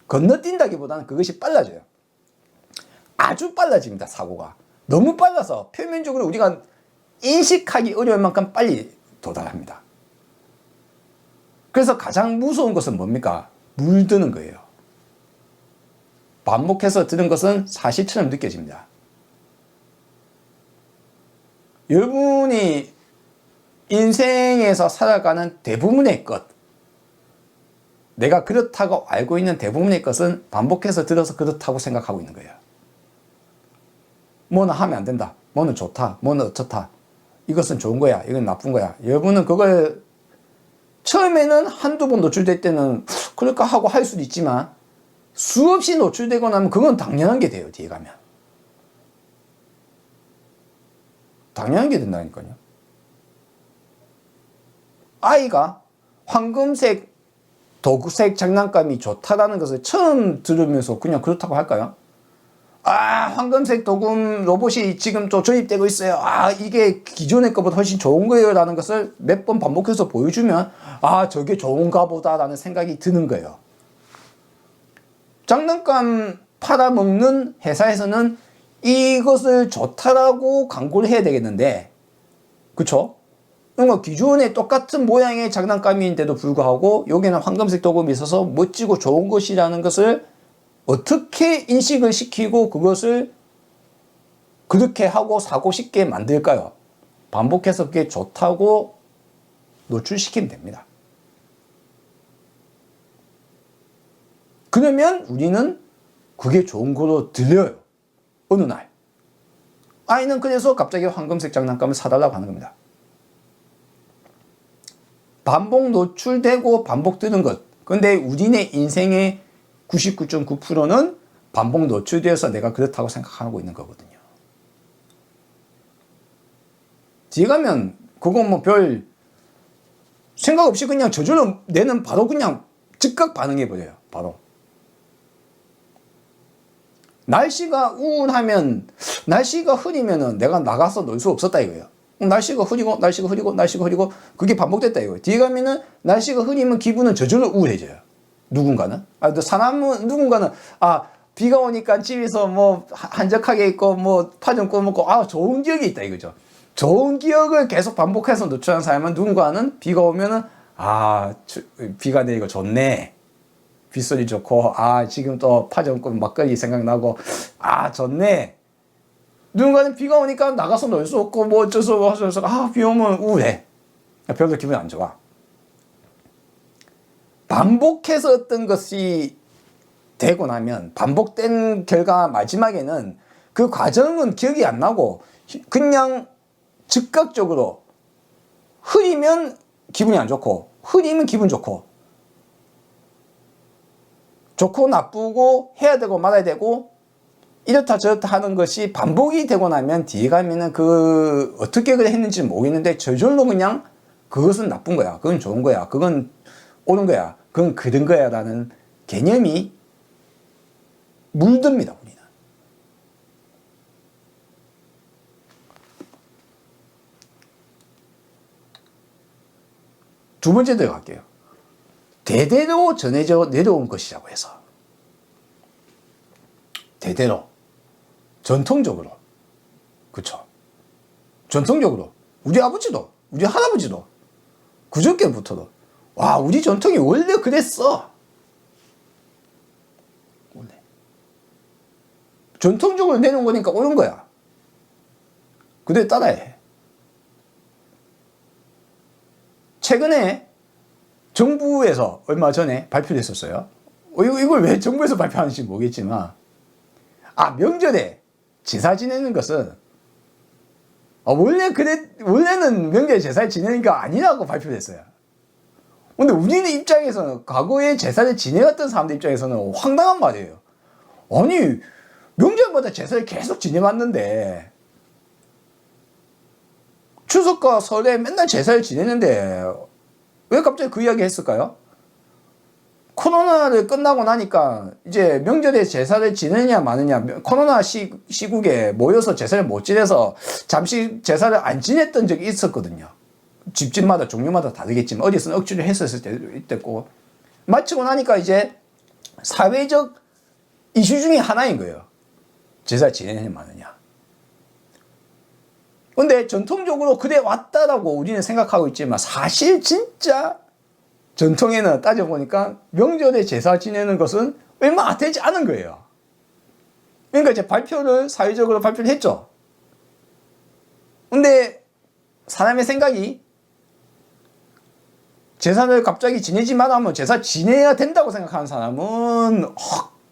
건너뛴다기보다는 그것이 빨라져요. 아주 빨라집니다. 사고가 너무 빨라서 표면적으로 우리가 인식하기 어려울 만큼 빨리 도달합니다. 그래서 가장 무서운 것은 뭡니까? 물드는 거예요. 반복해서 들은 것은 사실처럼 느껴집니다. 여러분이 인생에서 살아가는 대부분의 것, 내가 그렇다고 알고 있는 대부분의 것은 반복해서 들어서 그렇다고 생각하고 있는 거예요. 뭐는 하면 안 된다. 뭐는 좋다. 뭐는 어쩌다. 이것은 좋은 거야. 이건 나쁜 거야. 여러분은 그걸 처음에는 한두 번 노출될 때는 그럴까 하고 할 수도 있지만 수없이 노출되고 나면 그건 당연한 게 돼요. 뒤에 가면. 당연한 게 된다니까요. 아이가 황금색, 도구색 장난감이 좋다라는 것을 처음 들으면서 그냥 그렇다고 할까요? 아, 황금색 도금 로봇이 지금 또 조립되고 있어요. 아, 이게 기존의 것보다 훨씬 좋은 거예요. 라는 것을 몇 번 반복해서 보여주면, 아, 저게 좋은가 보다 라는 생각이 드는 거예요. 장난감 팔아먹는 회사에서는 이것을 좋다라고 광고를 해야 되겠는데, 그쵸? 뭔가 기존에 똑같은 모양의 장난감인데도 불구하고 여기는 황금색 도금이 있어서 멋지고 좋은 것이라는 것을 어떻게 인식을 시키고 그것을 그렇게 하고 사고 싶게 만들까요? 반복해서 그게 좋다고 노출시키면 됩니다. 그러면 우리는 그게 좋은 거로 들려요. 어느 날. 아이는 그래서 갑자기 황금색 장난감을 사달라고 하는 겁니다. 반복 노출되고 반복 뜨는 것. 근데 우리네 인생의 99.9%는 반복 노출되어서 내가 그렇다고 생각하고 있는 거거든요. 뒤에 가면 그거 뭐 별 생각 없이 그냥 저절로 내는 바로 그냥 즉각 반응해버려요. 바로. 날씨가 우울하면, 날씨가 흐리면은 내가 나가서 놀 수 없었다 이거예요. 날씨가 흐리고 날씨가 흐리고 날씨가 흐리고 그게 반복됐다 이거예요. 뒤에 가면은 날씨가 흐리면 기분은 저절로 우울해져요. 누군가는. 사람은 누군가는 비가 오니까 집에서 뭐 한적하게 있고 뭐 파전 구워 먹고 좋은 기억이 있다 이거죠. 좋은 기억을 계속 반복해서 노출하는 사람은 누군가는 비가 오면은 비가 내리고 좋네. 빗소리 좋고 지금 또 파전 구워 막걸리 생각나고 좋네. 누군가는 비가 오니까 나가서 놀 수 없고 뭐 어쩌서 비 오면 우울해. 별로 기분이 안 좋아. 반복해서 어떤 것이 되고 나면 반복된 결과 마지막에는 그 과정은 기억이 안 나고 그냥 즉각적으로 흐리면 기분이 안 좋고 흐리면 기분 좋고 나쁘고 해야 되고 말아야 되고 이렇다 저렇다 하는 것이 반복이 되고 나면 뒤에 가면은 어떻게 그래 했는지 모르겠는데 저절로 그냥 그것은 나쁜 거야. 그건 좋은 거야. 그건 옳은 거야. 그건 그른 거야. 라는 개념이 물듭니다. 우리는. 두 번째 들어갈게요. 대대로 전해져 내려온 것이라고 해서. 대대로. 전통적으로. 그쵸. 전통적으로. 우리 아버지도, 우리 할아버지도, 그저께부터도, 와, 우리 전통이 원래 그랬어. 원래. 전통적으로 내놓은 거니까 옳은 거야. 그대로 따라야 해. 최근에 정부에서 얼마 전에 발표를 했었어요. 이걸 왜 정부에서 발표하는지 모르겠지만, 명절에 제사 지내는 것은, 원래는 명절에 제사를 지내는 게 아니라고 발표를 했어요. 근데 우리는 입장에서는, 과거에 제사를 지내왔던 사람들 입장에서는 황당한 말이에요. 아니, 명절마다 제사를 계속 지내왔는데, 추석과 설에 맨날 제사를 지내는데, 왜 갑자기 그 이야기 했을까요? 코로나를 끝나고 나니까 이제 명절에 제사를 지내느냐 마느냐, 코로나 시국에 모여서 제사를 못 지내서 잠시 제사를 안 지냈던 적이 있었거든요. 집집마다 종류마다 다르겠지만 어디서는 억지로 했었을 때도 있었고, 마치고 나니까 이제 사회적 이슈 중에 하나인 거예요. 제사 지내느냐 마느냐. 근데 전통적으로 그래 왔다라고 우리는 생각하고 있지만, 사실 진짜 전통에는 따져보니까 명절에 제사 지내는 것은 얼마 되지 않은 거예요. 그러니까 이제 사회적으로 발표를 했죠. 근데 사람의 생각이, 제사를 갑자기 지내지 마라 하면 제사 지내야 된다고 생각하는 사람은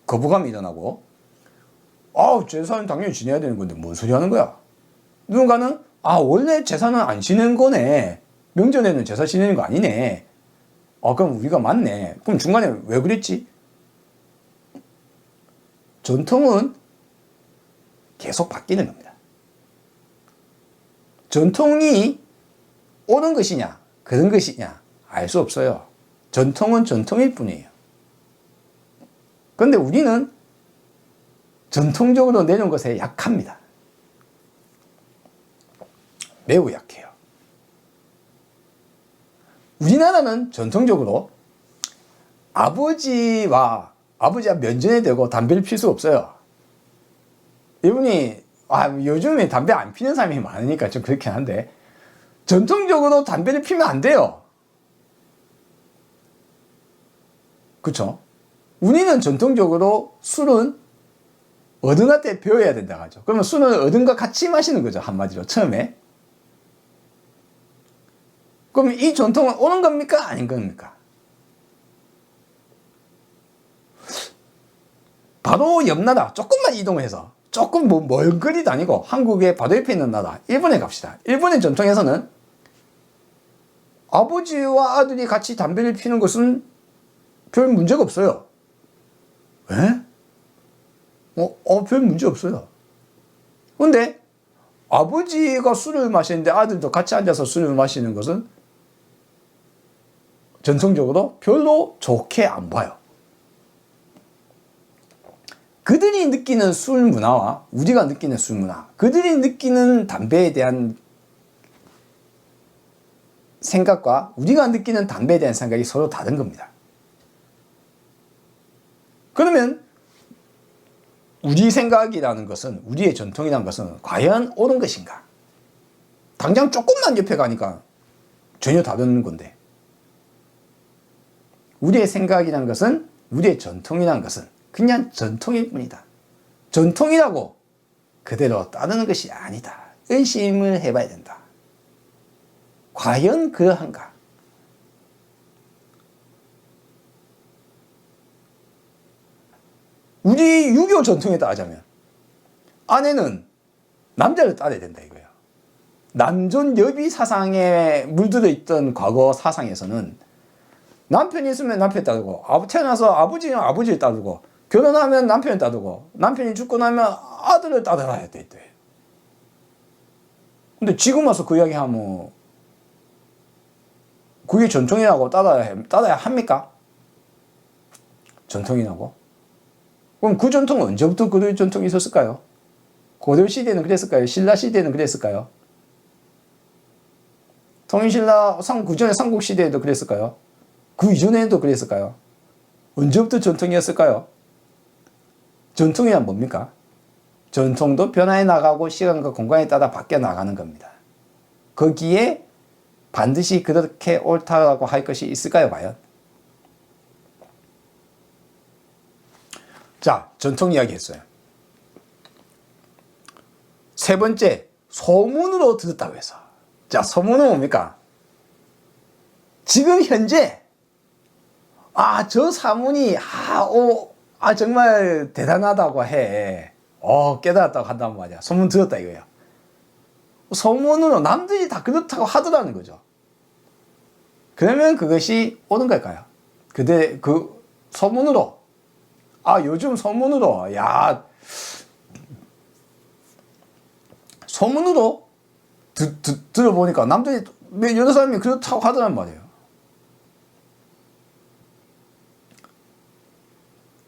거부감이 일어나고, 제사는 당연히 지내야 되는 건데 뭔 소리 하는 거야. 누군가는 원래 제사는 안 지내는 거네, 명절에는 제사 지내는 거 아니네, 그럼 우리가 맞네. 그럼 중간에 왜 그랬지? 전통은 계속 바뀌는 겁니다. 전통이 옳은 것이냐 그런 것이냐 알 수 없어요. 전통은 전통일 뿐이에요. 그런데 우리는 전통적으로 내놓은 것에 약합니다. 매우 약해요. 우리나라는 전통적으로 아버지와 면전에 대고 담배를 필 수 없어요. 이분이 요즘에 담배 안 피는 사람이 많으니까 좀 그렇긴 한데, 전통적으로 담배를 피면 안 돼요. 그쵸? 우리는 전통적으로 술은 어른한테 배워야 된다고 하죠. 그러면 술은 어른과 같이 마시는 거죠, 한마디로 처음에. 그럼 이 전통은 옳은 겁니까? 아닌 겁니까? 바로 옆 나라 조금만 이동해서, 조금 먼 거리도 아니고 한국의 바로 옆에 있는 나라 일본에 갑시다. 일본의 전통에서는 아버지와 아들이 같이 담배를 피는 것은 별 문제가 없어요. 왜? 별 문제 없어요. 근데 아버지가 술을 마시는데 아들도 같이 앉아서 술을 마시는 것은 전통적으로 별로 좋게 안 봐요. 그들이 느끼는 술 문화와 우리가 느끼는 술 문화, 그들이 느끼는 담배에 대한 생각과 우리가 느끼는 담배에 대한 생각이 서로 다른 겁니다. 그러면 우리 생각이라는 것은, 우리의 전통이라는 것은 과연 옳은 것인가? 당장 조금만 옆에 가니까 전혀 다른 건데, 우리의 생각이라는 것은, 우리의 전통이라는 것은 그냥 전통일 뿐이다. 전통이라고 그대로 따르는 것이 아니다. 의심을 해봐야 된다. 과연 그러한가? 우리 유교 전통에 따르자면 아내는 남자를 따라야 된다 이거예요. 남존 여비 사상에 물들어 있던 과거 사상에서는 남편이 있으면 남편 따르고, 태어나서 아버지는 아버지를 따르고, 결혼하면 남편을 따르고, 남편이 죽고 나면 아들을 따라야 돼. 근데 지금 와서 그 이야기 하면 그게 전통이라고 따라야 합니까? 전통이라고? 그럼 그 전통은 언제부터 그 전통이 있었을까요? 고려 시대는 그랬을까요? 신라 시대는 그랬을까요? 통일신라 구전의 삼국시대에도 그랬을까요? 그 이전에도 그랬을까요? 언제부터 전통이었을까요? 전통이란 뭡니까? 전통도 변화해 나가고 시간과 공간에 따라 바뀌어 나가는 겁니다. 거기에 반드시 그렇게 옳다고 할 것이 있을까요, 과연? 자, 전통 이야기 했어요. 세 번째, 소문으로 들었다고 해서. 자, 소문은 뭡니까? 지금 현재, 저 사문이, 정말 대단하다고 해. 깨달았다고 한단 말이야. 소문 들었다 이거야. 소문으로 남들이 다 그렇다고 하더라는 거죠. 그러면 그것이 옳은 걸까요? 그 소문으로, 요즘 소문으로, 소문으로 들어보니까 남들이 여러 사람이 그렇다고 하더란 말이에요.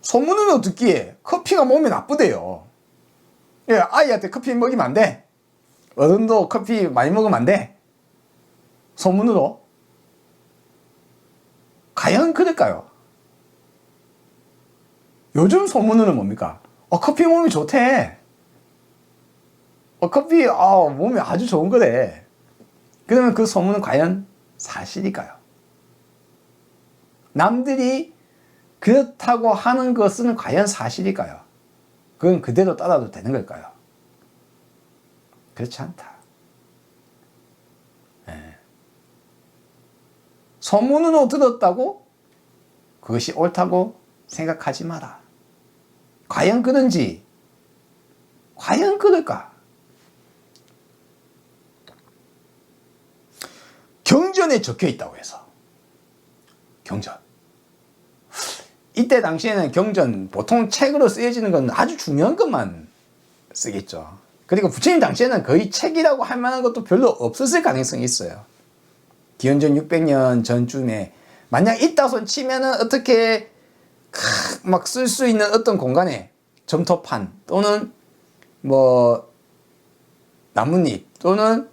소문으로 듣기에 커피가 몸에 나쁘대요. 예, 아이한테 커피 먹이면 안 돼. 어른도 커피 많이 먹으면 안 돼. 소문으로. 과연 그럴까요? 요즘 소문으로는 뭡니까? 커피 몸이 좋대. 커피, 몸에 아주 좋은 거래. 그러면 그 소문은 과연 사실일까요? 남들이 그렇다고 하는 것은 과연 사실일까요? 그건 그대로 따라도 되는 걸까요? 그렇지 않다. 소문으로 들었다고 그것이 옳다고 생각하지 마라. 과연 그런지, 과연 그럴까? 경전에 적혀 있다고 해서. 경전. 이때 당시에는 경전, 보통 책으로 쓰여지는 건 아주 중요한 것만 쓰겠죠. 그리고 부처님 당시에는 거의 책이라고 할 만한 것도 별로 없었을 가능성이 있어요. 기원전 600년 전쯤에 만약 있다 손 치면은 어떻게 막 쓸 수 있는 어떤 공간에 점토판 또는 나뭇잎 또는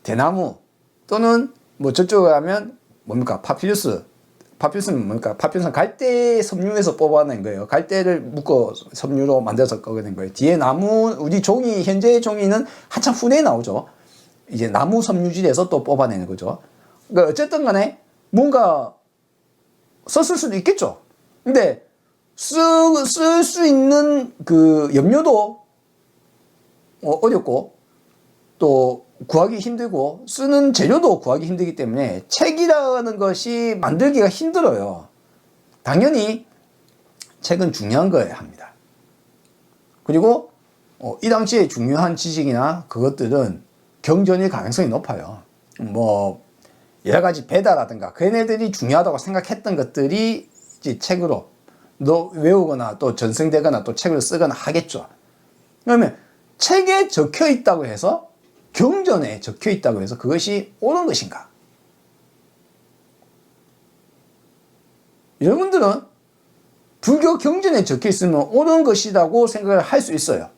대나무 또는 저쪽에 가면 뭡니까? 파피루스는 뭡니까? 파피루스는 갈대 섬유에서 뽑아낸 거예요. 갈대를 묶어 섬유로 만들어서 꺼낸 거예요. 뒤에 나무, 우리 종이, 현재의 종이는 한참 후에 나오죠. 이제 나무 섬유질에서 또 뽑아내는 거죠. 그러니까 어쨌든 간에 뭔가 썼을 수도 있겠죠. 근데 쓸 수 있는 그 염료도 어렵고 또 구하기 힘들고 쓰는 재료도 구하기 힘들기 때문에 책이라는 것이 만들기가 힘들어요. 당연히 책은 중요한 거여야 합니다. 그리고 이 당시에 중요한 지식이나 그것들은 경전일 가능성이 높아요. 여러 가지 배다라든가 걔네들이 중요하다고 생각했던 것들이 이제 책으로 외우거나 또 전승되거나 또 책을 쓰거나 하겠죠. 그러면 책에 적혀 있다고 해서 경전에 적혀 있다고 해서 그것이 옳은 것인가? 여러분들은 불교 경전에 적혀 있으면 옳은 것이라고 생각을 할 수 있어요.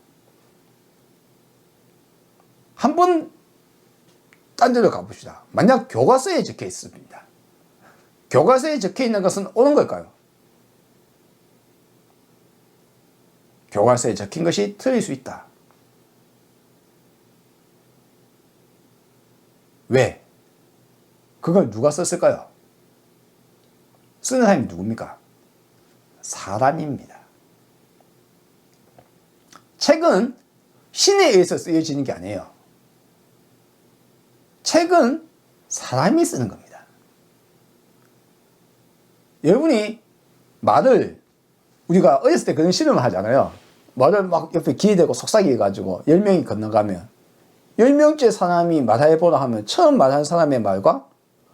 한번 딴 데로 가봅시다. 만약 교과서에 적혀 있습니다. 교과서에 적혀 있는 것은 옳은 걸까요? 교과서에 적힌 것이 틀릴 수 있다. 왜? 그걸 누가 썼을까요? 쓰는 사람이 누굽니까? 사람입니다. 책은 신에 의해서 쓰여지는 게 아니에요. 책은 사람이 쓰는 겁니다. 여러분이 말을 우리가 어렸을 때 그런 실험을 하잖아요. 말을 막 옆에 기대고 속삭여가지고 10명이 건너가면 10명째 사람이 말해보라 하면 처음 말한 사람의 말과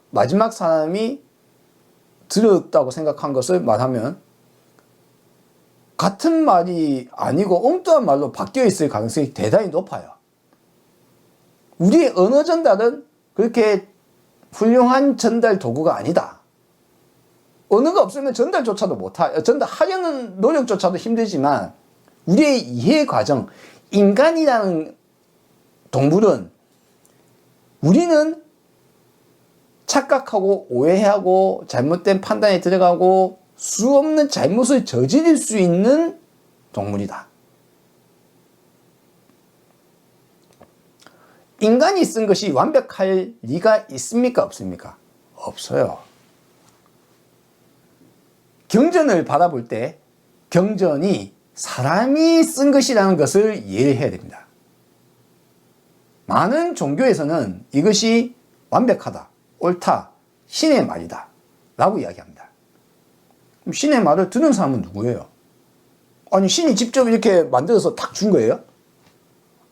마지막 사람이 들었다고 생각한 것을 말하면 같은 말이 아니고 엉뚱한 말로 바뀌어 있을 가능성이 대단히 높아요. 우리의 언어 전달은 그렇게 훌륭한 전달 도구가 아니다. 언어가 없으면 전달하려는 노력조차도 힘들지만 우리의 이해 과정, 인간이라는 동물은 우리는 착각하고 오해하고 잘못된 판단에 들어가고 수 없는 잘못을 저지를 수 있는 동물이다. 인간이 쓴 것이 완벽할 리가 있습니까? 없습니까? 없어요. 경전을 바라볼 때 경전이 사람이 쓴 것이라는 것을 이해해야 됩니다. 많은 종교에서는 이것이 완벽하다, 옳다, 신의 말이다 라고 이야기합니다. 그럼 신의 말을 듣는 사람은 누구예요? 아니 신이 직접 이렇게 만들어서 탁 준 거예요?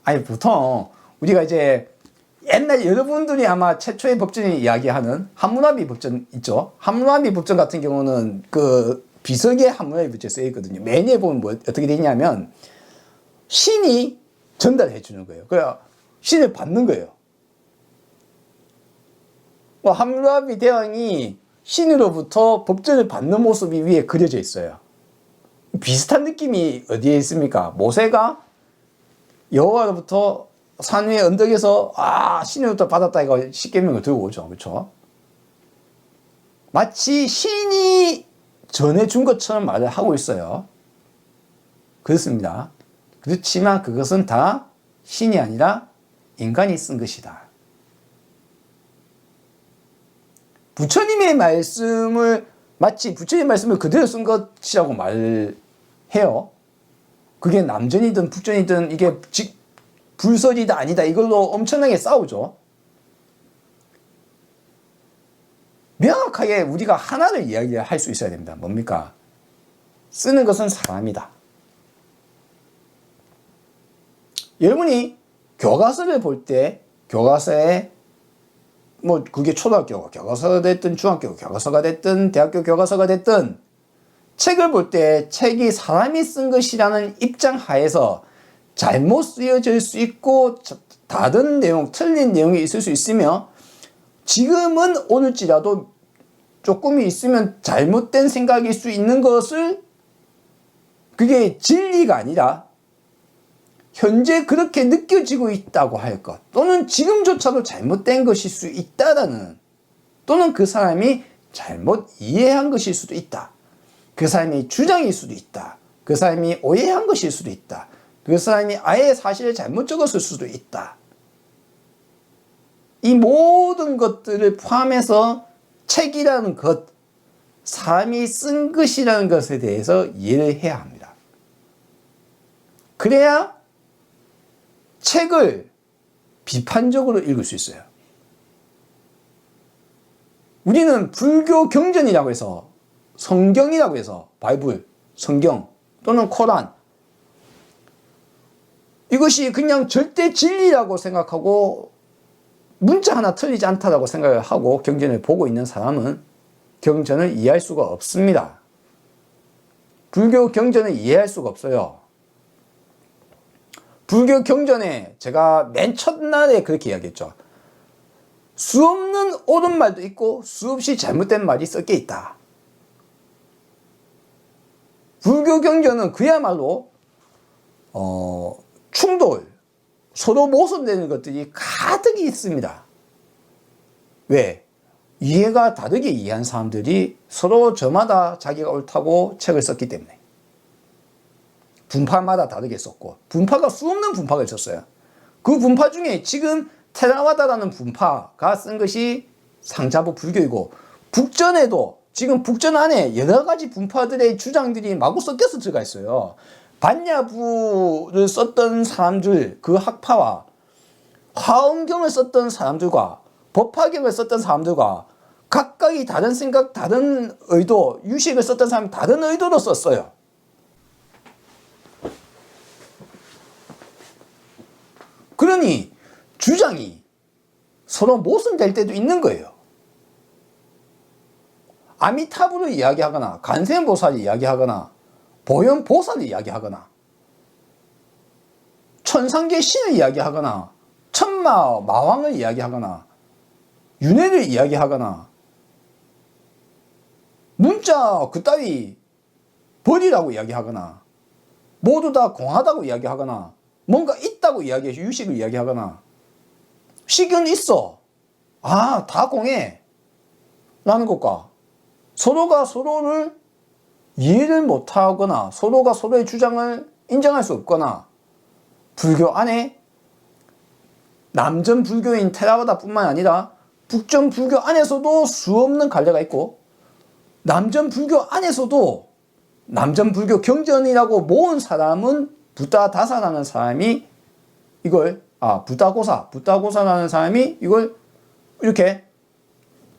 아니 보통 우리가 이제 옛날 여러분들이 아마 최초의 법전이 이야기하는 함무라비 법전 있죠? 함무라비 법전 같은 경우는 그 비석에 함무라비 법전이 쓰여 있거든요. 메뉴에 보면 뭐 어떻게 되냐면 신이 전달해 주는 거예요. 그래야 신을 받는 거예요. 함무라비 대왕이 신으로부터 법전을 받는 모습이 위에 그려져 있어요. 비슷한 느낌이 어디에 있습니까? 모세가 여호와로부터 산 위의 언덕에서 신으로부터 받았다 이거 십계명을 들고 오죠. 그렇죠? 마치 신이 전해준 것처럼 말을 하고 있어요. 그렇습니다. 그렇지만 그것은 다 신이 아니라 인간이 쓴 것이다. 부처님의 말씀을 마치 부처님의 말씀을 그대로 쓴 것이라고 말해요. 그게 남전이든 북전이든 이게 불설이다 아니다 이걸로 엄청나게 싸우죠. 명확하게 우리가 하나를 이야기할 수 있어야 됩니다. 뭡니까? 쓰는 것은 사람이다. 여러분이 교과서를 볼 때 교과서에 뭐 그게 초등학교 교과서가 됐든 중학교 교과서가 됐든 대학교 교과서가 됐든 책을 볼 때 책이 사람이 쓴 것이라는 입장 하에서 잘못 쓰여질 수 있고 다른 내용, 틀린 내용이 있을 수 있으며 지금은 오늘지라도 조금이 있으면 잘못된 생각일 수 있는 것을 그게 진리가 아니라 현재 그렇게 느껴지고 있다고 할 것 또는 지금조차도 잘못된 것일 수 있다라는 또는 그 사람이 잘못 이해한 것일 수도 있다. 그 사람의 주장일 수도 있다. 그 사람이 오해한 것일 수도 있다. 그 사람이 아예 사실을 잘못 적었을 수도 있다. 이 모든 것들을 포함해서 책이라는 것, 사람이 쓴 것이라는 것에 대해서 이해를 해야 합니다. 그래야 책을 비판적으로 읽을 수 있어요. 우리는 불교 경전이라고 해서 성경이라고 해서 바이블, 성경 또는 코란 이것이 그냥 절대 진리라고 생각하고 문자 하나 틀리지 않다라고 생각을 하고 경전을 보고 있는 사람은 경전을 이해할 수가 없습니다. 불교 경전을 이해할 수가 없어요. 불교 경전에 제가 맨 첫날에 그렇게 이야기했죠. 수 없는 옳은 말도 있고 수 없이 잘못된 말이 섞여 있다. 불교 경전은 그야말로 충돌, 서로 모순되는 것들이 가득 있습니다. 왜? 이해가 다르게 이해한 사람들이 서로 저마다 자기가 옳다고 책을 썼기 때문에. 분파마다 다르게 썼고 분파가 수 없는 분파가 있었어요. 그 분파 중에 지금 테라와다라는 분파가 쓴 것이 상자부 불교이고 북전에도 지금 북전 안에 여러 가지 분파들의 주장들이 마구 섞여서 들어가 있어요. 반야부를 썼던 사람들 그 학파와 화엄경을 썼던 사람들과 법화경을 썼던 사람들과 각각이 다른 생각, 다른 의도, 유식을 썼던 사람이 다른 의도로 썼어요. 그러니 주장이 서로 모순될 때도 있는 거예요. 아미타부를 이야기하거나 간센보살을 이야기하거나 보현보살을 이야기하거나 천상계 신을 이야기하거나 천마 마왕을 이야기하거나 윤회를 이야기하거나 문자 그따위 벌이라고 이야기하거나 모두 다 공하다고 이야기하거나 뭔가 있다고 이야기해서 유식을 이야기하거나 식은 있어. 다 공해. 라는 것과 서로가 서로를 이해를 못하거나 서로가 서로의 주장을 인정할 수 없거나 불교 안에 남전 불교인 테라와다 뿐만 아니라 북전 불교 안에서도 수없는 갈래가 있고 남전 불교 안에서도 남전 불교 경전이라고 모은 사람은 부다다사라는 사람이 이걸 부다고사라는 사람이 이걸 이렇게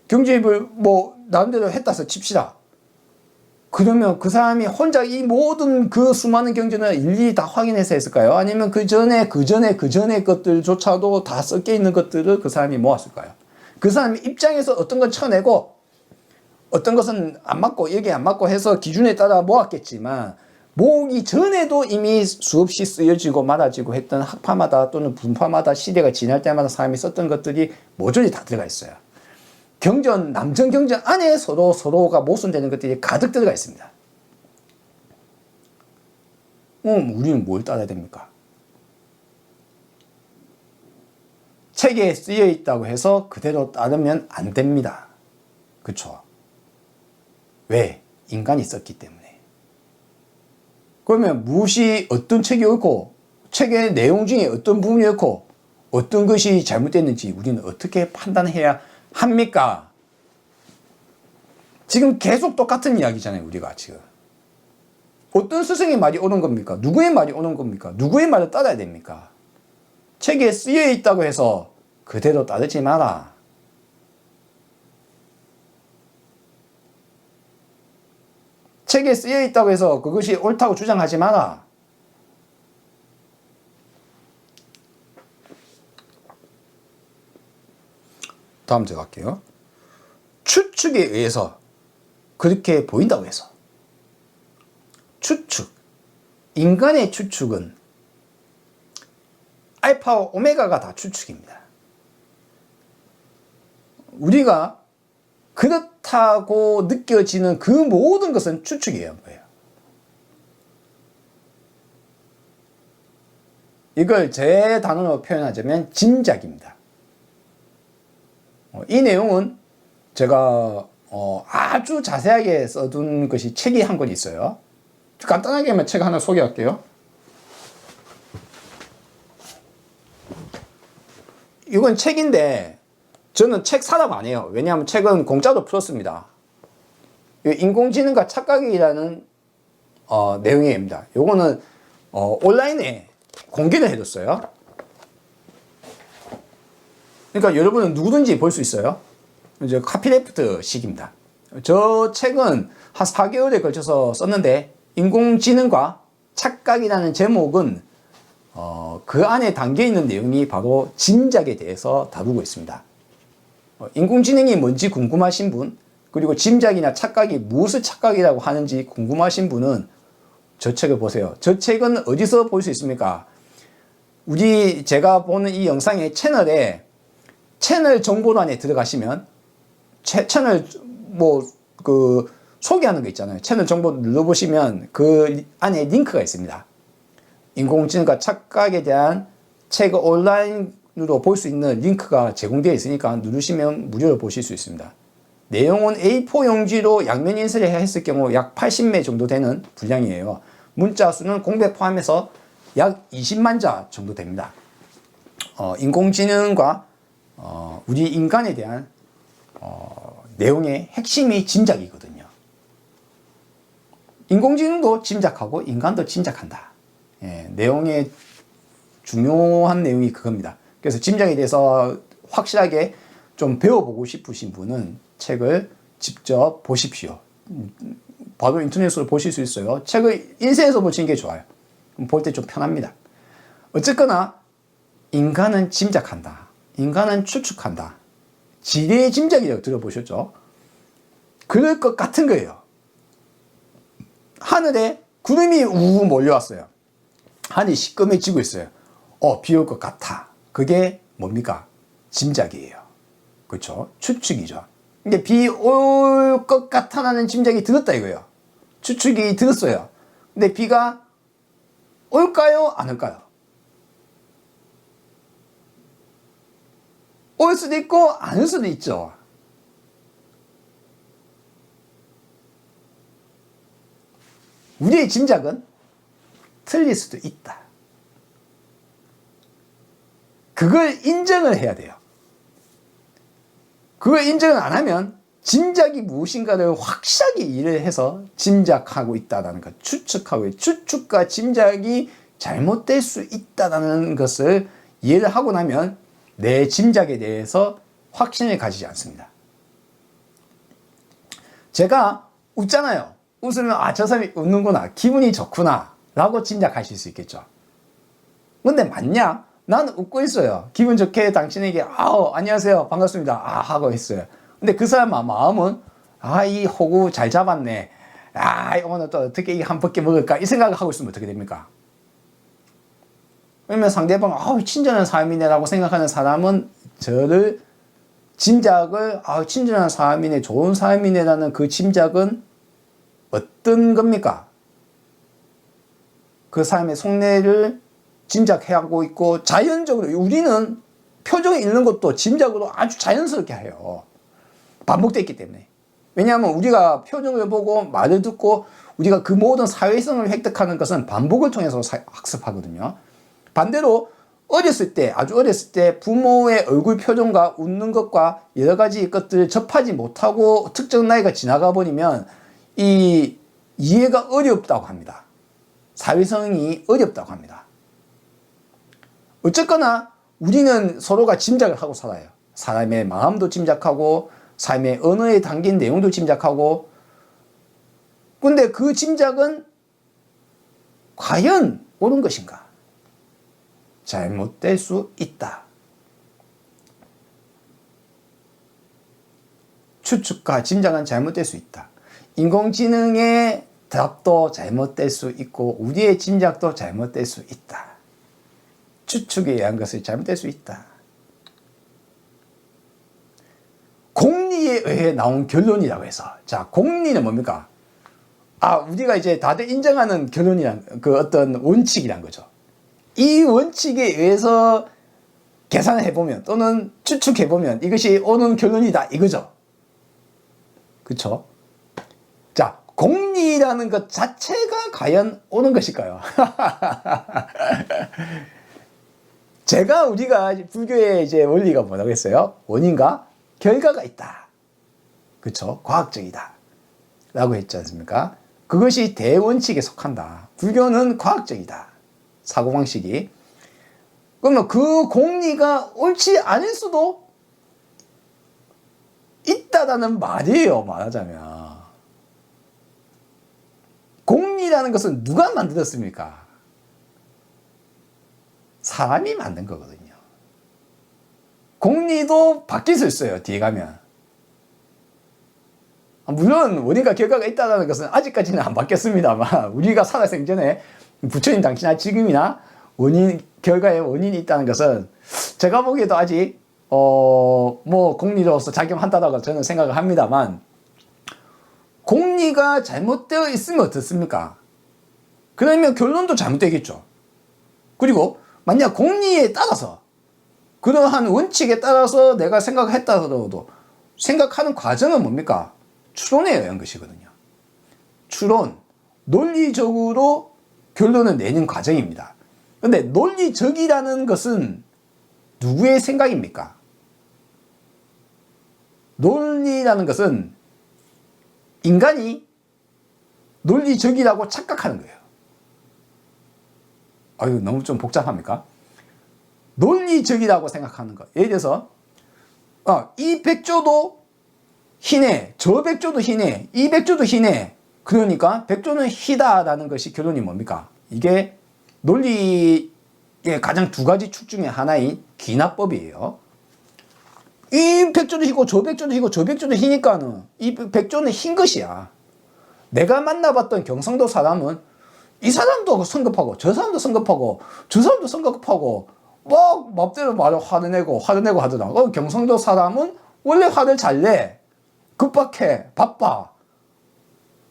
경집을 뭐 나름대로 했다서 칩시다. 그러면 그 사람이 혼자 이 모든 그 수많은 경전을 일일이 다 확인해서 했을까요? 아니면 그 전에 것들조차도 다 섞여 있는 것들을 그 사람이 모았을까요? 그 사람 입장에서 어떤 건 쳐내고 어떤 것은 안 맞고 여기 안 맞고 해서 기준에 따라 모았겠지만 모으기 전에도 이미 수없이 쓰여지고 말아지고 했던 학파마다 또는 분파마다 시대가 지날 때마다 사람이 썼던 것들이 모조리 다 들어가 있어요. 경전, 남전 경전 안에 서로가 모순되는 것들이 가득 들어가 있습니다. 우리는 뭘 따라야 됩니까? 책에 쓰여 있다고 해서 그대로 따르면 안 됩니다. 그쵸? 왜? 인간이 썼기 때문에. 그러면 무엇이 어떤 책이 옳고 책의 내용 중에 어떤 부분이 옳고 어떤 것이 잘못됐는지 우리는 어떻게 판단해야 합니까? 지금 계속 똑같은 이야기잖아요. 우리가 지금 어떤 스승의 말이 옳은 겁니까? 누구의 말이 옳은 겁니까? 누구의 말을 따라야 됩니까? 책에 쓰여 있다고 해서 그대로 따르지 마라. 책에 쓰여 있다고 해서 그것이 옳다고 주장하지 마라. 다음 제가 할게요. 추측에 의해서 그렇게 보인다고 해서 추측, 인간의 추측은 알파와 오메가가 다 추측입니다. 우리가 그렇다고 느껴지는 그 모든 것은 추측이에요. 이걸 제 단어로 표현하자면 짐작입니다. 이 내용은 제가 아주 자세하게 써둔 것이 책이 한 권 있어요. 간단하게만 책 하나 소개할게요. 이건 책인데 저는 책 사라고 안 해요. 왜냐하면 책은 공짜로 풀었습니다. 인공지능과 착각이라는 내용입니다. 이거는 온라인에 공개를 해줬어요. 그러니까 여러분은 누구든지 볼 수 있어요. 이제 카피래프트 식입니다. 저 책은 한 4개월에 걸쳐서 썼는데 인공지능과 착각이라는 제목은 그 안에 담겨 있는 내용이 바로 짐작에 대해서 다루고 있습니다. 인공지능이 뭔지 궁금하신 분, 그리고 짐작이나 착각이 무엇을 착각이라고 하는지 궁금하신 분은 저 책을 보세요. 저 책은 어디서 볼 수 있습니까? 제가 보는 이 영상의 채널 정보란에 들어가시면 채널 소개하는 거 있잖아요. 채널 정보 눌러보시면 그 안에 링크가 있습니다. 인공지능과 착각에 대한 책을 온라인으로 볼 수 있는 링크가 제공되어 있으니까 누르시면 무료로 보실 수 있습니다. 내용은 A4 용지로 양면 인쇄를 했을 경우 약 80매 정도 되는 분량이에요. 문자 수는 공백 포함해서 약 20만 자 정도 됩니다. 인공지능과 우리 인간에 대한 내용의 핵심이 짐작이거든요. 인공지능도 짐작하고 인간도 짐작한다. 내용의 중요한 내용이 그겁니다. 그래서 짐작에 대해서 확실하게 좀 배워보고 싶으신 분은 책을 직접 보십시오. 바로 인터넷으로 보실 수 있어요. 책을 인쇄해서 보시는 게 좋아요. 볼 때 좀 편합니다. 어쨌거나 인간은 짐작한다. 인간은 추측한다. 지리의 짐작이라고 들어보셨죠? 그럴 것 같은 거예요. 하늘에 구름이 우우 몰려왔어요. 하늘이 시꺼매지고 있어요. 비 올 것 같아. 그게 뭡니까? 짐작이에요. 그렇죠? 추측이죠. 근데 비 올 것 같아라는 짐작이 들었다 이거예요. 추측이 들었어요. 근데 비가 올까요? 안 올까요? 올 수도 있고 안 올 수도 있죠. 우리의 짐작은 틀릴 수도 있다. 그걸 인정을 해야 돼요. 그걸 인정을 안 하면 짐작이 무엇인가를 확실하게 이해를 해서 짐작하고 있다는 것, 추측과 짐작이 잘못될 수 있다는 것을 이해를 하고 나면 내 짐작에 대해서 확신을 가지지 않습니다. 제가 웃잖아요. 웃으면 저 사람이 웃는구나, 기분이 좋구나 라고 짐작하실 수 있겠죠. 근데 맞냐? 나는 웃고 있어요. 기분 좋게 당신에게 안녕하세요 반갑습니다 하고 있어요. 근데 그 사람 마음은 이 호구 잘 잡았네, 오늘 또 어떻게 한 벗게 먹을까 이 생각을 하고 있으면 어떻게 됩니까? 왜냐면 상대방 친절한 사람이네 라고 생각하는 사람은 저를 짐작을 친절한 사람이네, 좋은 사람이네 라는 그 짐작은 어떤 겁니까? 그 사람의 속내를 짐작하고 있고, 자연적으로 우리는 표정에 있는 것도 짐작으로 아주 자연스럽게 해요. 반복되어 있기 때문에. 왜냐하면 우리가 표정을 보고 말을 듣고 우리가 그 모든 사회성을 획득하는 것은 반복을 통해서 학습하거든요. 반대로 아주 어렸을 때 부모의 얼굴 표정과 웃는 것과 여러 가지 것들을 접하지 못하고 특정 나이가 지나가 버리면 이 이해가 어렵다고 합니다. 사회성이 어렵다고 합니다. 어쨌거나 우리는 서로가 짐작을 하고 살아요. 사람의 마음도 짐작하고 삶의 언어에 담긴 내용도 짐작하고. 근데 그 짐작은 과연 옳은 것인가? 잘못될 수 있다. 추측과 짐작은 잘못될 수 있다. 인공지능의 답도 잘못될 수 있고 우리의 짐작도 잘못될 수 있다. 추측에 의한 것을 잘못될 수 있다. 공리에 의해 나온 결론이라고 해서, 자, 공리는 뭡니까? 우리가 이제 다들 인정하는 결론이란, 그 어떤 원칙이란 거죠. 이 원칙에 의해서 계산을 해보면 또는 추측해보면 이것이 오는 결론이다 이거죠. 그쵸? 자, 공리라는 것 자체가 과연 옳은 것일까요? 우리가 불교의 이제 원리가 뭐라고 했어요? 원인과 결과가 있다. 그쵸? 과학적이다. 라고 했지 않습니까? 그것이 대원칙에 속한다. 불교는 과학적이다. 사고방식이. 그러면 그 공리가 옳지 않을 수도 있다라는 말이에요. 말하자면. 공리라는 것은 누가 만들었습니까? 사람이 만든 거거든요. 공리도 바뀔 수 있어요. 뒤에 가면. 물론 원인과 결과가 있다는 것은 아직까지는 안 바뀌었습니다만 우리가 살아생전에 부처님 당시나 지금이나 결과에 원인이 있다는 것은 제가 보기에도 아직 공리로서 작용한다고 저는 생각을 합니다만, 공리가 잘못되어 있으면 어떻습니까? 그러면 결론도 잘못되겠죠. 그리고 만약 공리에 따라서 그러한 원칙에 따라서 내가 생각했다 하더라도 생각하는 과정은 뭡니까? 추론에 의한 것이거든요. 추론, 논리적으로 결론을 내는 과정입니다. 그런데 논리적이라는 것은 누구의 생각입니까? 논리라는 것은 인간이 논리적이라고 착각하는 거예요. 너무 좀 복잡합니까? 논리적이라고 생각하는 것. 예를 들어서 이 백조도 희네, 저 백조도 희네, 이 백조도 희네. 그러니까 백조는 희다라는 것이 결론이 뭡니까? 이게 논리의 가장 두 가지 축 중에 하나인 귀납법이에요. 이 백조도 희고 저 백조도 희고 저 백조도 희니까는 이 백조는 흰 것이야. 내가 만나봤던 경상도 사람은 이 사람도 성급하고 저 사람도 성급하고 저 사람도 성급하고 막 맘대로 말을 화를 내고 하더라. 경상도 사람은 원래 화를 잘 내. 급박해. 바빠.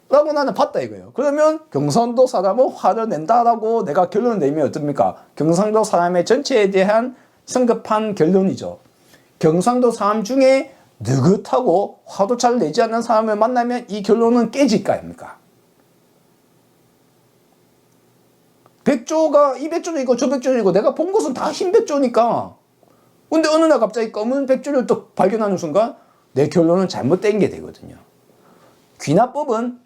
라고 나는 봤다 이거예요. 그러면 경상도 사람은 화를 낸다라고 내가 결론을 내면 어떻습니까? 경상도 사람의 전체에 대한 성급한 결론이죠. 경상도 사람 중에 느긋하고 화도 잘 내지 않는 사람을 만나면 이 결론은 깨질 거 아닙니까? 백조가 이 백조도 있고 저 백조도 있고 내가 본 것은 다 흰 백조니까. 근데 어느 날 갑자기 검은 백조를 또 발견하는 순간 내 결론은 잘못된 게 되거든요. 귀납법은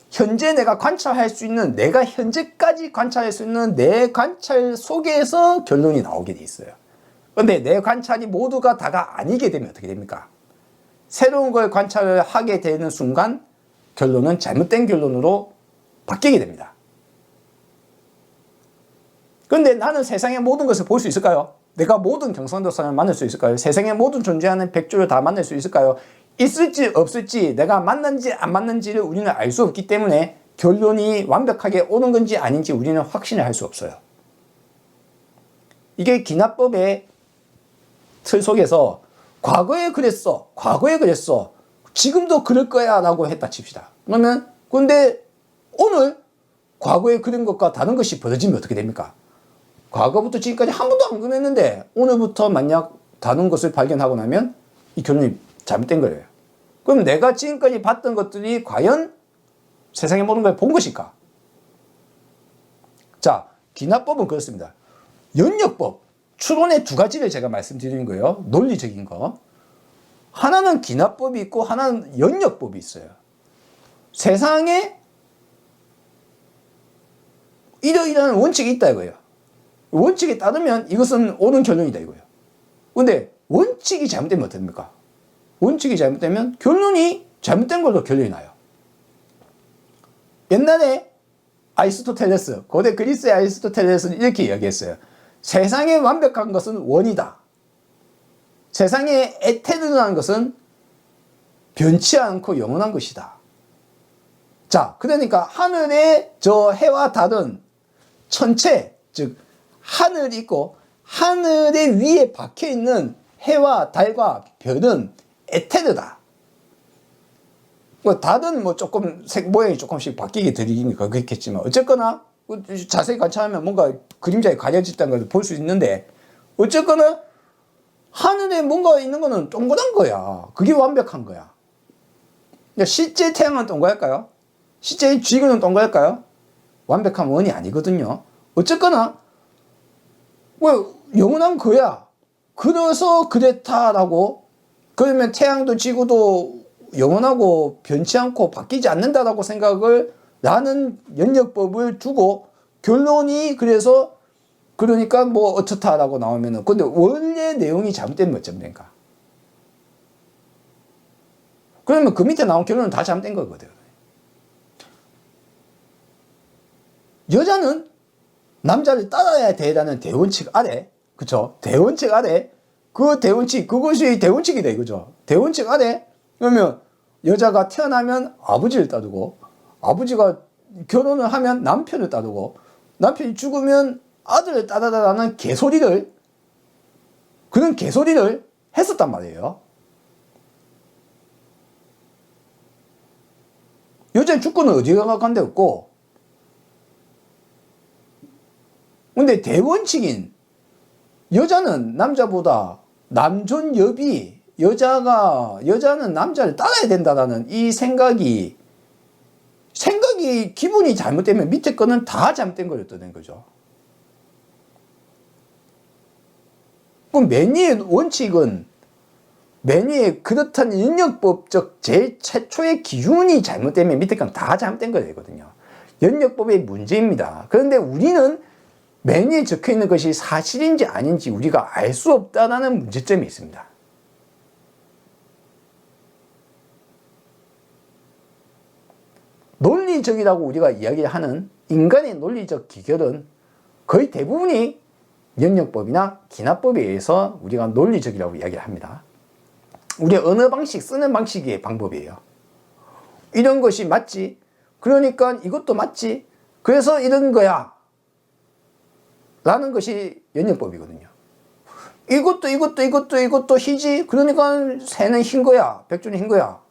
현재 내가 관찰할 수 있는, 내가 현재까지 관찰할 수 있는 내 관찰 속에서 결론이 나오게 돼 있어요. 근데 내 관찰이 모두가 다가 아니게 되면 어떻게 됩니까? 새로운 걸 관찰을 하게 되는 순간 결론은 잘못된 결론으로 바뀌게 됩니다. 그런데 나는 세상의 모든 것을 볼 수 있을까요? 내가 모든 경상도 사람을 만날 수 있을까요? 세상의 모든 존재하는 백조를 다 만날 수 있을까요? 있을지 없을지, 내가 만난지 안 만난지를 우리는 알 수 없기 때문에 결론이 완벽하게 오는 건지 아닌지 우리는 확신을 할 수 없어요. 이게 귀납법의 틀 속에서 과거에 그랬어, 과거에 그랬어, 지금도 그럴 거야 라고 했다 칩시다. 그러면 근데 오늘 과거에 그런 것과 다른 것이 벌어지면 어떻게 됩니까? 과거부터 지금까지 한 번도 안 그랬는데 오늘부터 만약 다른 것을 발견하고 나면 이 결론이 잘못된 거예요. 그럼 내가 지금까지 봤던 것들이 과연 세상의 모든 걸 본 것일까? 자, 귀납법은 그렇습니다. 연역법, 추론의 두 가지를 제가 말씀드리는 거예요. 논리적인 거. 하나는 귀납법이 있고 하나는 연역법이 있어요. 세상에 이러이러한 원칙이 있다 이거예요. 원칙에 따르면 이것은 옳은 결론이다 이거예요. 근데 원칙이 잘못되면 어떻게 됩니까? 원칙이 잘못되면 결론이 잘못된 걸로 결론이 나요. 옛날에 아리스토텔레스, 고대 그리스의 아리스토텔레스는 이렇게 이야기했어요. 세상에 완벽한 것은 원이다. 세상에 에테르라는 것은 변치 않고 영원한 것이다. 자, 그러니까 하늘에 저 해와 달은 천체, 즉 하늘이 있고 하늘의 위에 박혀있는 해와 달과 별은 에테르다. 뭐 달은 뭐 조금 색 모양이 조금씩 바뀌게 되니까 그렇겠지만 어쨌거나 자세히 관찰하면 뭔가 그림자에 가려졌다는 걸 볼 수 있는데 어쨌거나 하늘에 뭔가 있는 거는 동그란 거야. 그게 완벽한 거야. 실제 태양은 동그랄까요? 실제 지구는 동그랄까요? 완벽한 원이 아니거든요. 어쨌거나 뭐 영원한 거야. 그래서 그랬다라고, 그러면 태양도 지구도 영원하고 변치 않고 바뀌지 않는다라고 생각을, 라는 연역법을 두고 결론이 그래서 그러니까 뭐 어떻다라고 나오면은, 근데 원래 내용이 잘못되면 어쩌면 됩니까? 그러면 그 밑에 나온 결론은 다 잘못된 거거든요. 여자는 남자를 따라야 되라는 대원칙 아래, 그쵸? 대원칙 아래, 그 대원칙, 그것이 대원칙이다 이거죠. 대원칙 아래, 그러면 여자가 태어나면 아버지를 따르고, 아버지가 결혼을 하면 남편을 따르고, 남편이 죽으면 아들을 따르라는 개소리를, 그런 개소리를 했었단 말이에요. 여자는 주권은 어디가 간 데 없고, 근데 대원칙인 여자는 남자보다 남존여비, 여자는 남자를 따라야 된다라는 이 생각이 기분이 잘못되면 밑에 거는 다 잘못된 거였다는 거죠. 그럼 매니의 원칙은, 매니의 그렇다는 연역법적 제일 최초의 기준이 잘못되면 밑에 건 다 잘못된 거거든요. 연역법의 문제입니다. 그런데 우리는 매니에 적혀 있는 것이 사실인지 아닌지 우리가 알 수 없다는 문제점이 있습니다. 논리적이라고 우리가 이야기하는 인간의 논리적 기결은 거의 대부분이 연역법이나 귀납법에 의해서 우리가 논리적이라고 이야기를 합니다. 우리의 언어 방식, 쓰는 방식의 방법이에요. 이런 것이 맞지? 그러니까 이것도 맞지? 그래서 이런 거야 라는 것이 연역법이거든요. 이것도 희지? 그러니까 새는 흰 거야, 백조는 흰 거야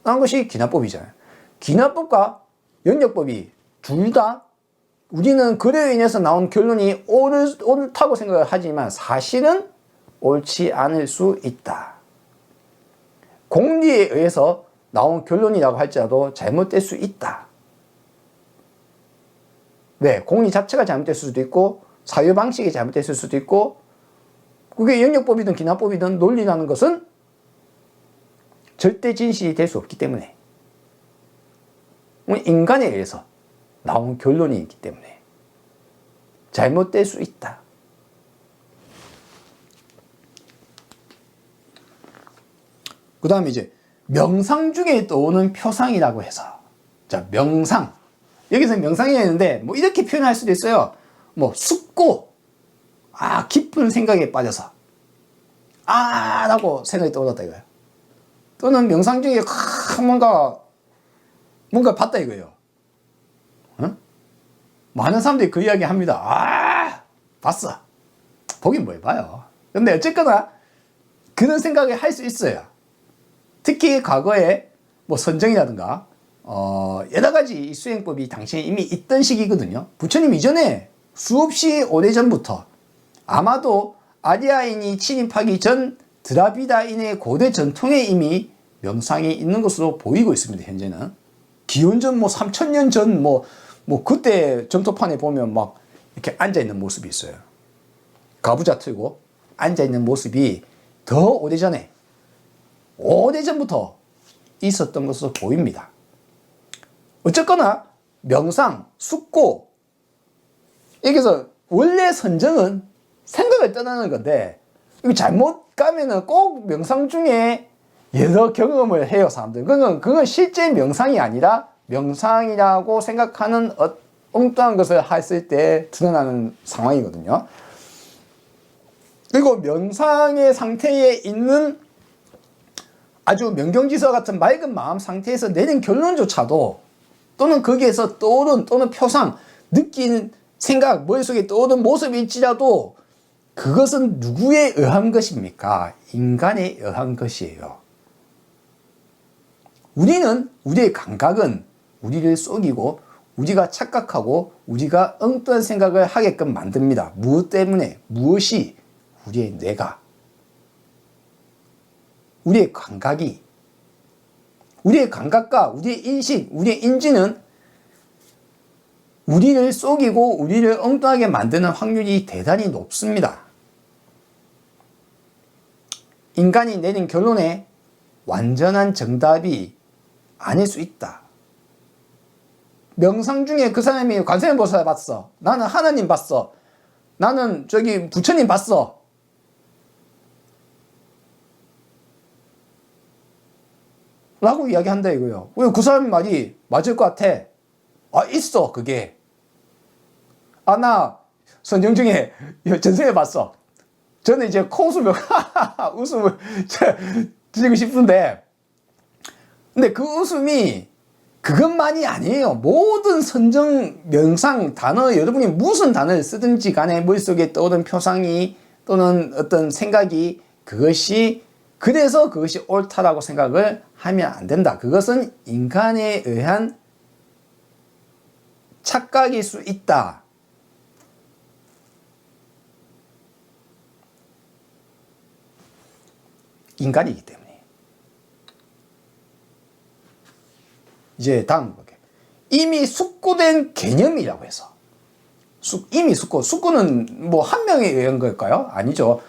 라는 것이 귀납법이잖아요. 귀납법과 연역법이 둘 다 우리는 그에 인해서 나온 결론이 옳다고 생각을 하지만 사실은 옳지 않을 수 있다. 공리에 의해서 나온 결론이라고 할지라도 잘못될 수 있다 왜? 공리 자체가 잘못됐을 수도 있고 사유 방식이 잘못됐을 수도 있고 그게 영역법이든 기납법이든 논리라는 것은 절대 진실이 될 수 없기 때문에 인간에 의해서 나온 결론이 있기 때문에 잘못될 수 있다. 그 다음에 이제 명상 중에 떠오는 표상이라고 해서 자 명상 여기서 명상이 있는데 뭐 이렇게 표현할 수도 있어요. 뭐 숙고 깊은 생각에 빠져서 라고 생각이 떠올랐다 이거예요. 또는 명상 중에 뭔가 봤다 이거예요. 어? 많은 사람들이 그 이야기 합니다. 봤어. 보긴 뭘 봐요. 근데 어쨌거나 그런 생각을 할 수 있어요. 특히 과거에 뭐 선정이라든가 여러 가지 수행법이 당시에 이미 있던 시기거든요. 부처님 이전에 수없이 오래전부터 아마도 아리아인이 침입하기 전 드라비다인의 고대 전통에 이미 명상이 있는 것으로 보이고 있습니다. 현재는 기원전 3000년 전 그때 점토판에 보면 막 이렇게 앉아있는 모습이 있어요. 가부좌 틀고 앉아있는 모습이 더 오래전부터 있었던 것으로 보입니다. 어쨌거나 명상, 숙고 여기서 원래 선정은 생각을 떠나는 건데 이거 잘못 가면은 꼭 명상 중에 여러 경험을 해요 사람들. 그건 실제 명상이 아니라 명상이라고 생각하는 엉뚱한 것을 했을 때 드러나는 상황이거든요. 그리고 명상의 상태에 있는 아주 명경지서 같은 맑은 마음 상태에서 내린 결론조차도 또는 거기에서 떠오른 또는 표상, 느끼는 생각, 머릿속에 떠오른 모습일지라도 그것은 누구에 의한 것입니까? 인간에 의한 것이에요. 우리의 감각은 우리를 속이고 우리가 착각하고 우리가 엉뚱한 생각을 하게끔 만듭니다. 무엇 때문에? 무엇이? 우리의 뇌가. 우리의 감각과 우리의 인식, 우리의 인지는 우리를 속이고 우리를 엉뚱하게 만드는 확률이 대단히 높습니다. 인간이 내린 결론에 완전한 정답이 아닐 수 있다. 명상 중에 그 사람이 관세음보살 봤어. 나는 하나님 봤어. 나는 부처님 봤어. 라고 이야기한다 이거예요. 왜 그 사람 말이 맞을 것 같아? 있어 그게. 나 선정 중에 전생에 봤어. 저는 이제 코웃음을 웃음을 드리고 싶은데 근데 그 웃음이 그것만이 아니에요. 모든 선정 명상 단어 여러분이 무슨 단어를 쓰든지 간에 머릿속에 떠오른 표상이 또는 어떤 생각이 그래서 그것이 옳다라고 생각을 하면 안 된다. 그것은 인간에 의한 착각일 수 있다. 인간이기 때문에. 이제 다음 볼게요. 이미 숙고된 개념이라고 해서 이미 숙고는 뭐 한 명에 의한 걸까요? 아니죠.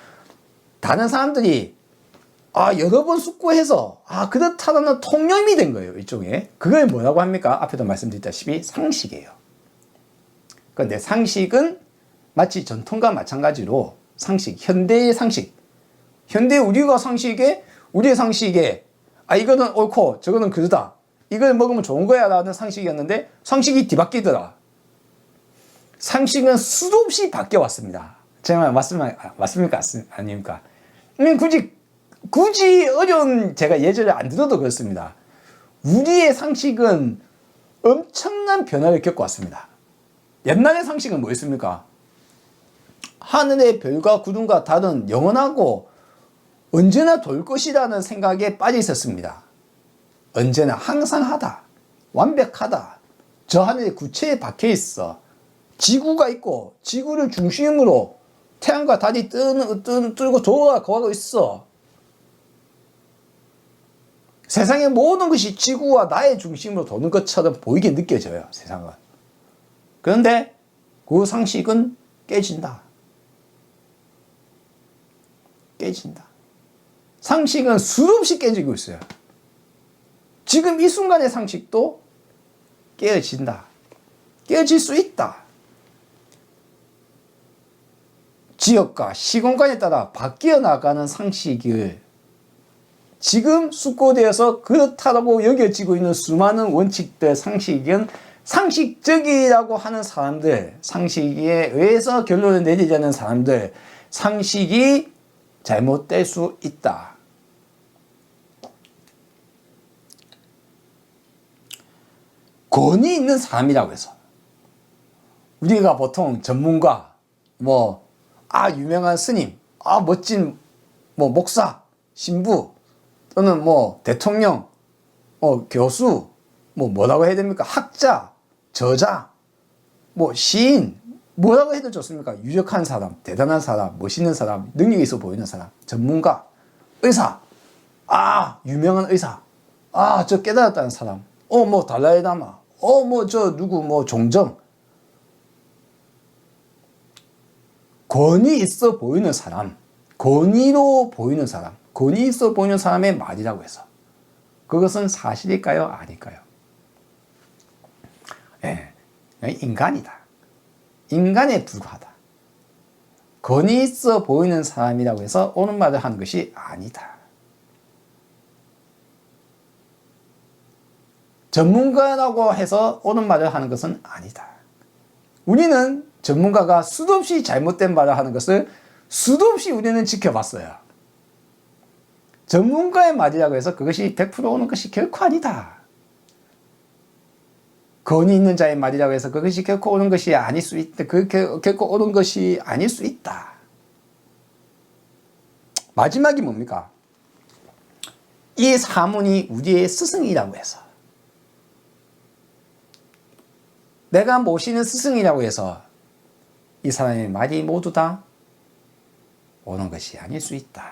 다른 사람들이 여러 번 숙고해서 그렇다는 통념이 된 거예요. 일종의. 그걸 뭐라고 합니까? 앞에도 말씀드렸다시피 상식이에요. 그런데 상식은 마치 전통과 마찬가지로 현대의 상식. 현대 우리의 상식에 이거는 옳고 저거는 그러다. 이걸 먹으면 좋은 거야 라는 상식이었는데 상식이 뒤바뀌더라. 상식은 수도 없이 바뀌어왔습니다. 제 말 맞습니까? 아닙니까? 굳이 어려운 제가 예제를 안 들어도 그렇습니다. 우리의 상식은 엄청난 변화를 겪어왔습니다. 옛날의 상식은 뭐였습니까? 하늘의 별과 구름과 달은 영원하고 언제나 돌 것이라는 생각에 빠져 있었습니다. 언제나 항상하다, 완벽하다, 저 하늘에 구체에 박혀 있어. 지구가 있고 지구를 중심으로 태양과 달이 뜨고 돌아가고 있어. 세상의 모든 것이 지구와 나의 중심으로 도는 것처럼 보이게 느껴져요, 세상은. 그런데 그 상식은 깨진다. 깨진다. 상식은 수없이 깨지고 있어요. 지금 이 순간의 상식도 깨어진다. 깨어질 수 있다. 지역과 시공간에 따라 바뀌어 나가는 상식을 지금 숙고되어서 그렇다고 여겨지고 있는 수많은 원칙들, 상식은 상식적이라고 하는 사람들, 상식에 의해서 결론을 내리자는 사람들, 상식이 잘못될 수 있다. 권위 있는 사람이라고 해서 우리가 보통 전문가, 유명한 스님, 멋진 목사, 신부, 또는 대통령, 교수, 뭐라고 해야 됩니까? 학자, 저자, 시인, 뭐라고 해도 좋습니까? 유력한 사람, 대단한 사람, 멋있는 사람, 능력이 있어 보이는 사람, 전문가, 의사, 유명한 의사, 저 깨달았다는 사람, 달라이라마, 종정, 권위 있어 보이는 사람, 권위로 보이는 사람, 권위 있어 보이는 사람의 말이라고 해서 그것은 사실일까요? 아닐까요? 인간이다. 인간에 불과하다. 권위 있어 보이는 사람이라고 해서 옳은 말을 하는 것이 아니다. 전문가라고 해서 옳은 말을 하는 것은 아니다. 우리는 전문가가 수도 없이 잘못된 말을 하는 것을 수도 없이 우리는 지켜봤어요. 전문가의 말이라고 해서 그것이 100% 옳은 것이 결코 아니다. 권위 있는 자의 말이라고 해서 그것이 결코 옳은 것이 아닐 수 있다. 결코 옳은 것이 아닐 수 있다. 마지막이 뭡니까? 이 사문이 우리의 스승이라고 해서, 내가 모시는 스승이라고 해서 이 사람의 말이 모두 다 옳은 것이 아닐 수 있다.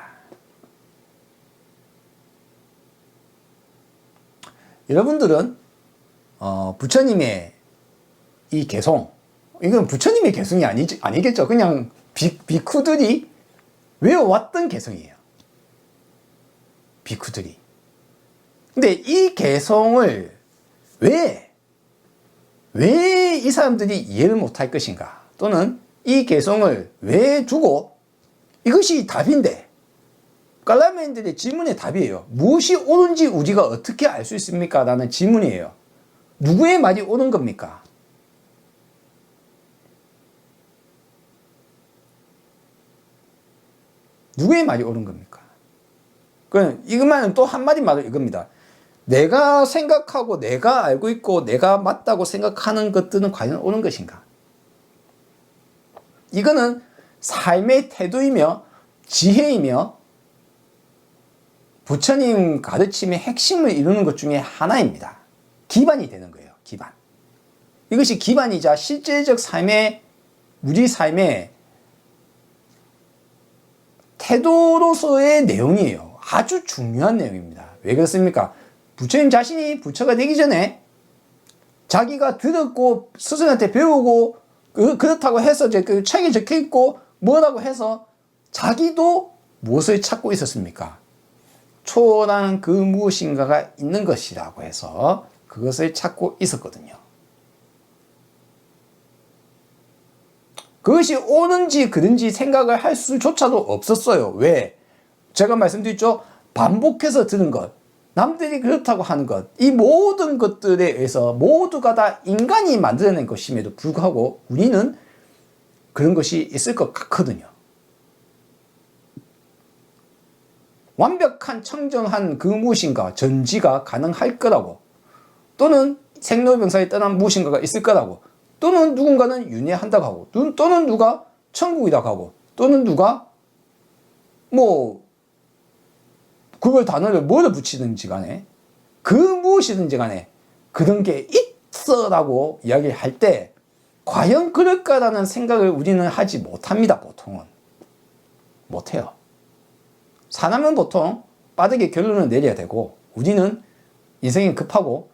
여러분들은 부처님의 이 개송, 이건 부처님의 개송이 아니겠죠. 그냥 비쿠들이 외워왔던 개송이에요. 비쿠들이. 근데 이 개송을 왜 이 사람들이 이해를 못할 것인가? 또는 이 개송을 왜 두고, 이것이 답인데, 깔라메인들의 질문의 답이에요. 무엇이 옳은지 우리가 어떻게 알 수 있습니까? 라는 질문이에요. 누구의 말이 옳은 겁니까? 누구의 말이 옳은 겁니까? 이것만은 또 한마디 말은 이겁니다. 내가 생각하고 내가 알고 있고 내가 맞다고 생각하는 것들은 과연 옳은 것인가? 이거는 삶의 태도이며 지혜이며 부처님 가르침의 핵심을 이루는 것 중에 하나입니다. 기반이 되는 거예요. 기반. 이것이 기반이자 실제적 삶의, 우리 삶의 태도로서의 내용이에요. 아주 중요한 내용입니다. 왜 그렇습니까? 부처님 자신이 부처가 되기 전에 자기가 들었고 스승한테 배우고 그렇다고 해서 그 책에 적혀 있고 뭐라고 해서 자기도 무엇을 찾고 있었습니까? 초월한 그 무엇인가가 있는 것이라고 해서 그것을 찾고 있었거든요. 그것이 옳은지 그른지 생각을 할 수조차도 없었어요. 왜? 제가 말씀드렸죠. 반복해서 들은 것, 남들이 그렇다고 하는 것, 이 모든 것들에 의해서 모두가 다 인간이 만들어낸 것임에도 불구하고 우리는 그런 것이 있을 것 같거든요. 완벽한 청정한 그 무엇인가, 전지가 가능할 거라고, 또는 생로병사에 떠난 무엇인가가 있을 거라고, 또는 누군가는 윤회한다고 하고, 또는 누가 천국이라고 하고, 또는 누가 그걸 단어를 뭐를 붙이든지 간에 그 무엇이든지 간에 그런 게 있어라고 이야기할 때 과연 그럴까라는 생각을 우리는 하지 못합니다. 보통은 못해요. 사람은 보통 빠르게 결론을 내려야 되고, 우리는 인생이 급하고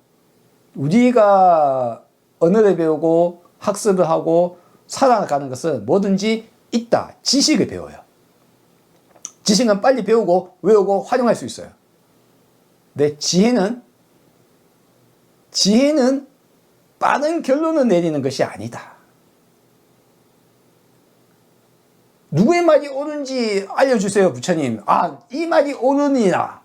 우리가 언어를 배우고 학습을 하고 살아가는 것은 뭐든지 있다. 지식을 배워요. 지식은 빨리 배우고 외우고 활용할 수 있어요. 근데 지혜는 빠른 결론을 내리는 것이 아니다. 누구의 말이 옳은지 알려주세요, 부처님. 아, 이 말이 옳으니라.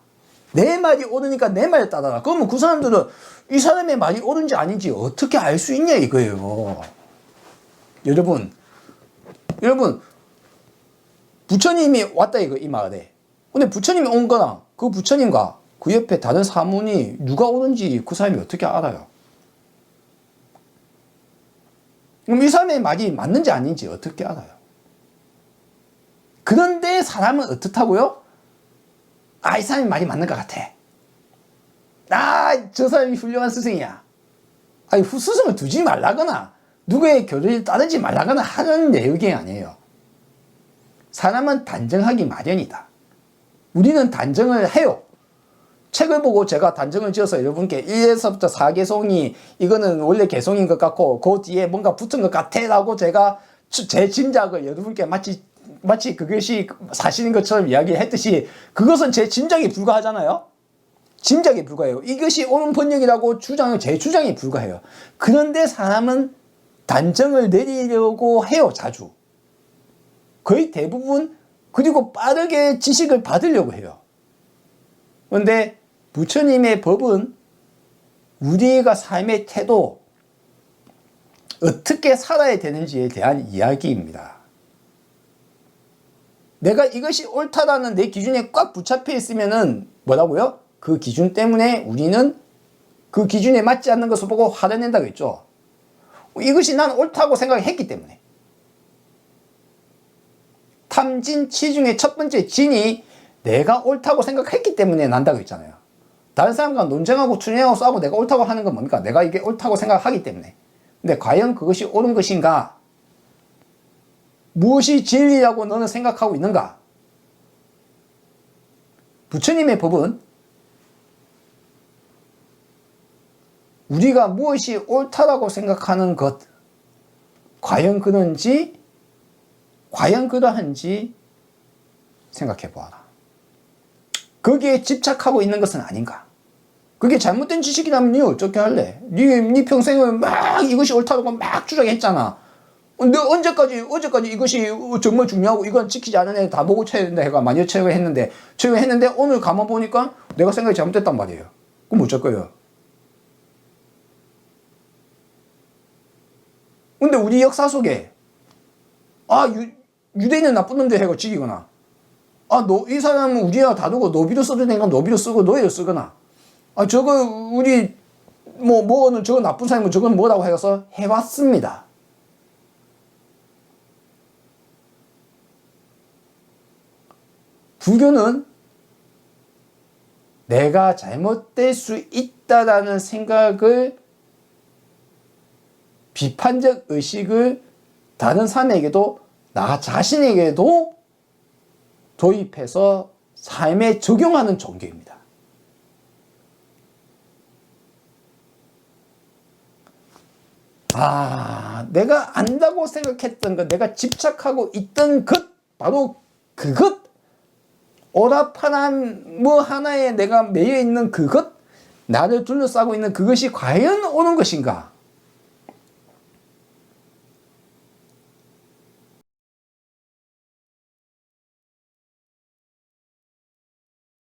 내 말이 옳으니까 내 말을 따라라. 그러면 그 사람들은 이 사람의 말이 옳은지 아닌지 어떻게 알 수 있냐 이거예요. 여러분, 부처님이 왔다 이 말에. 근데 부처님이 온 거랑 그 부처님과 그 옆에 다른 사문이 누가 오는지 그 사람이 어떻게 알아요? 그럼 이 사람의 말이 맞는지 아닌지 어떻게 알아요? 그런데 사람은 어떻다고요? 아, 이 사람이 말이 맞는 것 같아. 아, 저 사람이 훌륭한 스승이야. 아니, 스승을 두지 말라거나 누구의 교리를 따르지 말라거나 하는 내용이 아니에요. 사람은 단정하기 마련이다. 우리는 단정을 해요. 책을 보고 제가 단정을 지어서 여러분께 1에서부터 4개송이 이거는 원래 개송인 것 같고 그 뒤에 뭔가 붙은 것 같아 라고 제가 제 짐작을 여러분께 마치 그것이 사실인 것처럼 이야기했듯이 그것은 제 짐작에 불과하잖아요. 짐작에 불과해요. 이것이 옳은 번역이라고 제 주장에 불과해요. 그런데 사람은 단정을 내리려고 해요. 자주. 거의 대부분. 그리고 빠르게 지식을 받으려고 해요. 그런데 부처님의 법은 우리가 삶의 태도, 어떻게 살아야 되는지에 대한 이야기입니다. 내가 이것이 옳다라는 내 기준에 꽉 붙잡혀 있으면은 뭐라고요? 그 기준 때문에 우리는 그 기준에 맞지 않는 것을 보고 화를 낸다고 했죠. 이것이 난 옳다고 생각했기 때문에. 탐진,치 중에 첫 번째 진이 내가 옳다고 생각했기 때문에 난다고 했잖아요. 다른 사람과 논쟁하고 투쟁하고 싸우고 내가 옳다고 하는 건 뭡니까? 내가 이게 옳다고 생각하기 때문에. 근데 과연 그것이 옳은 것인가? 무엇이 진리라고 너는 생각하고 있는가? 부처님의 법은 우리가 무엇이 옳다라고 생각하는 것, 과연 그런지, 과연 그러한지 생각해 보아라. 거기에 집착하고 있는 것은 아닌가? 그게 잘못된 지식이라면 니 어떻게 할래? 니 평생을 막 이것이 옳다고 막 주장했잖아. 근데 어제까지 이것이 정말 중요하고 이건 지키지 않은 애 다 보고 쳐야 된다 해가 마녀 체육했는데 오늘 가만 보니까 내가 생각이 잘못됐단 말이에요. 그럼 어쩔 거예요? 근데 우리 역사 속에 유대인은 나쁜 놈들 해가 죽이거나 이 사람은 우리랑 다르고 노비로 써도 되니까 노비로 쓰고 노예로 쓰거나 저거 우리 뭐는 저거 나쁜 사람이면 저건 뭐라고 해서 해왔습니다. 불교는 내가 잘못될 수 있다라는 생각을 비판적 의식을 다른 사람에게도 나 자신에게도 도입해서 삶에 적용하는 종교입니다. 내가 안다고 생각했던 것, 내가 집착하고 있던 것, 바로 그것, 오라파란 뭐 하나에 내가 매여 있는 그것, 나를 둘러싸고 있는 그것이 과연 옳은 것인가?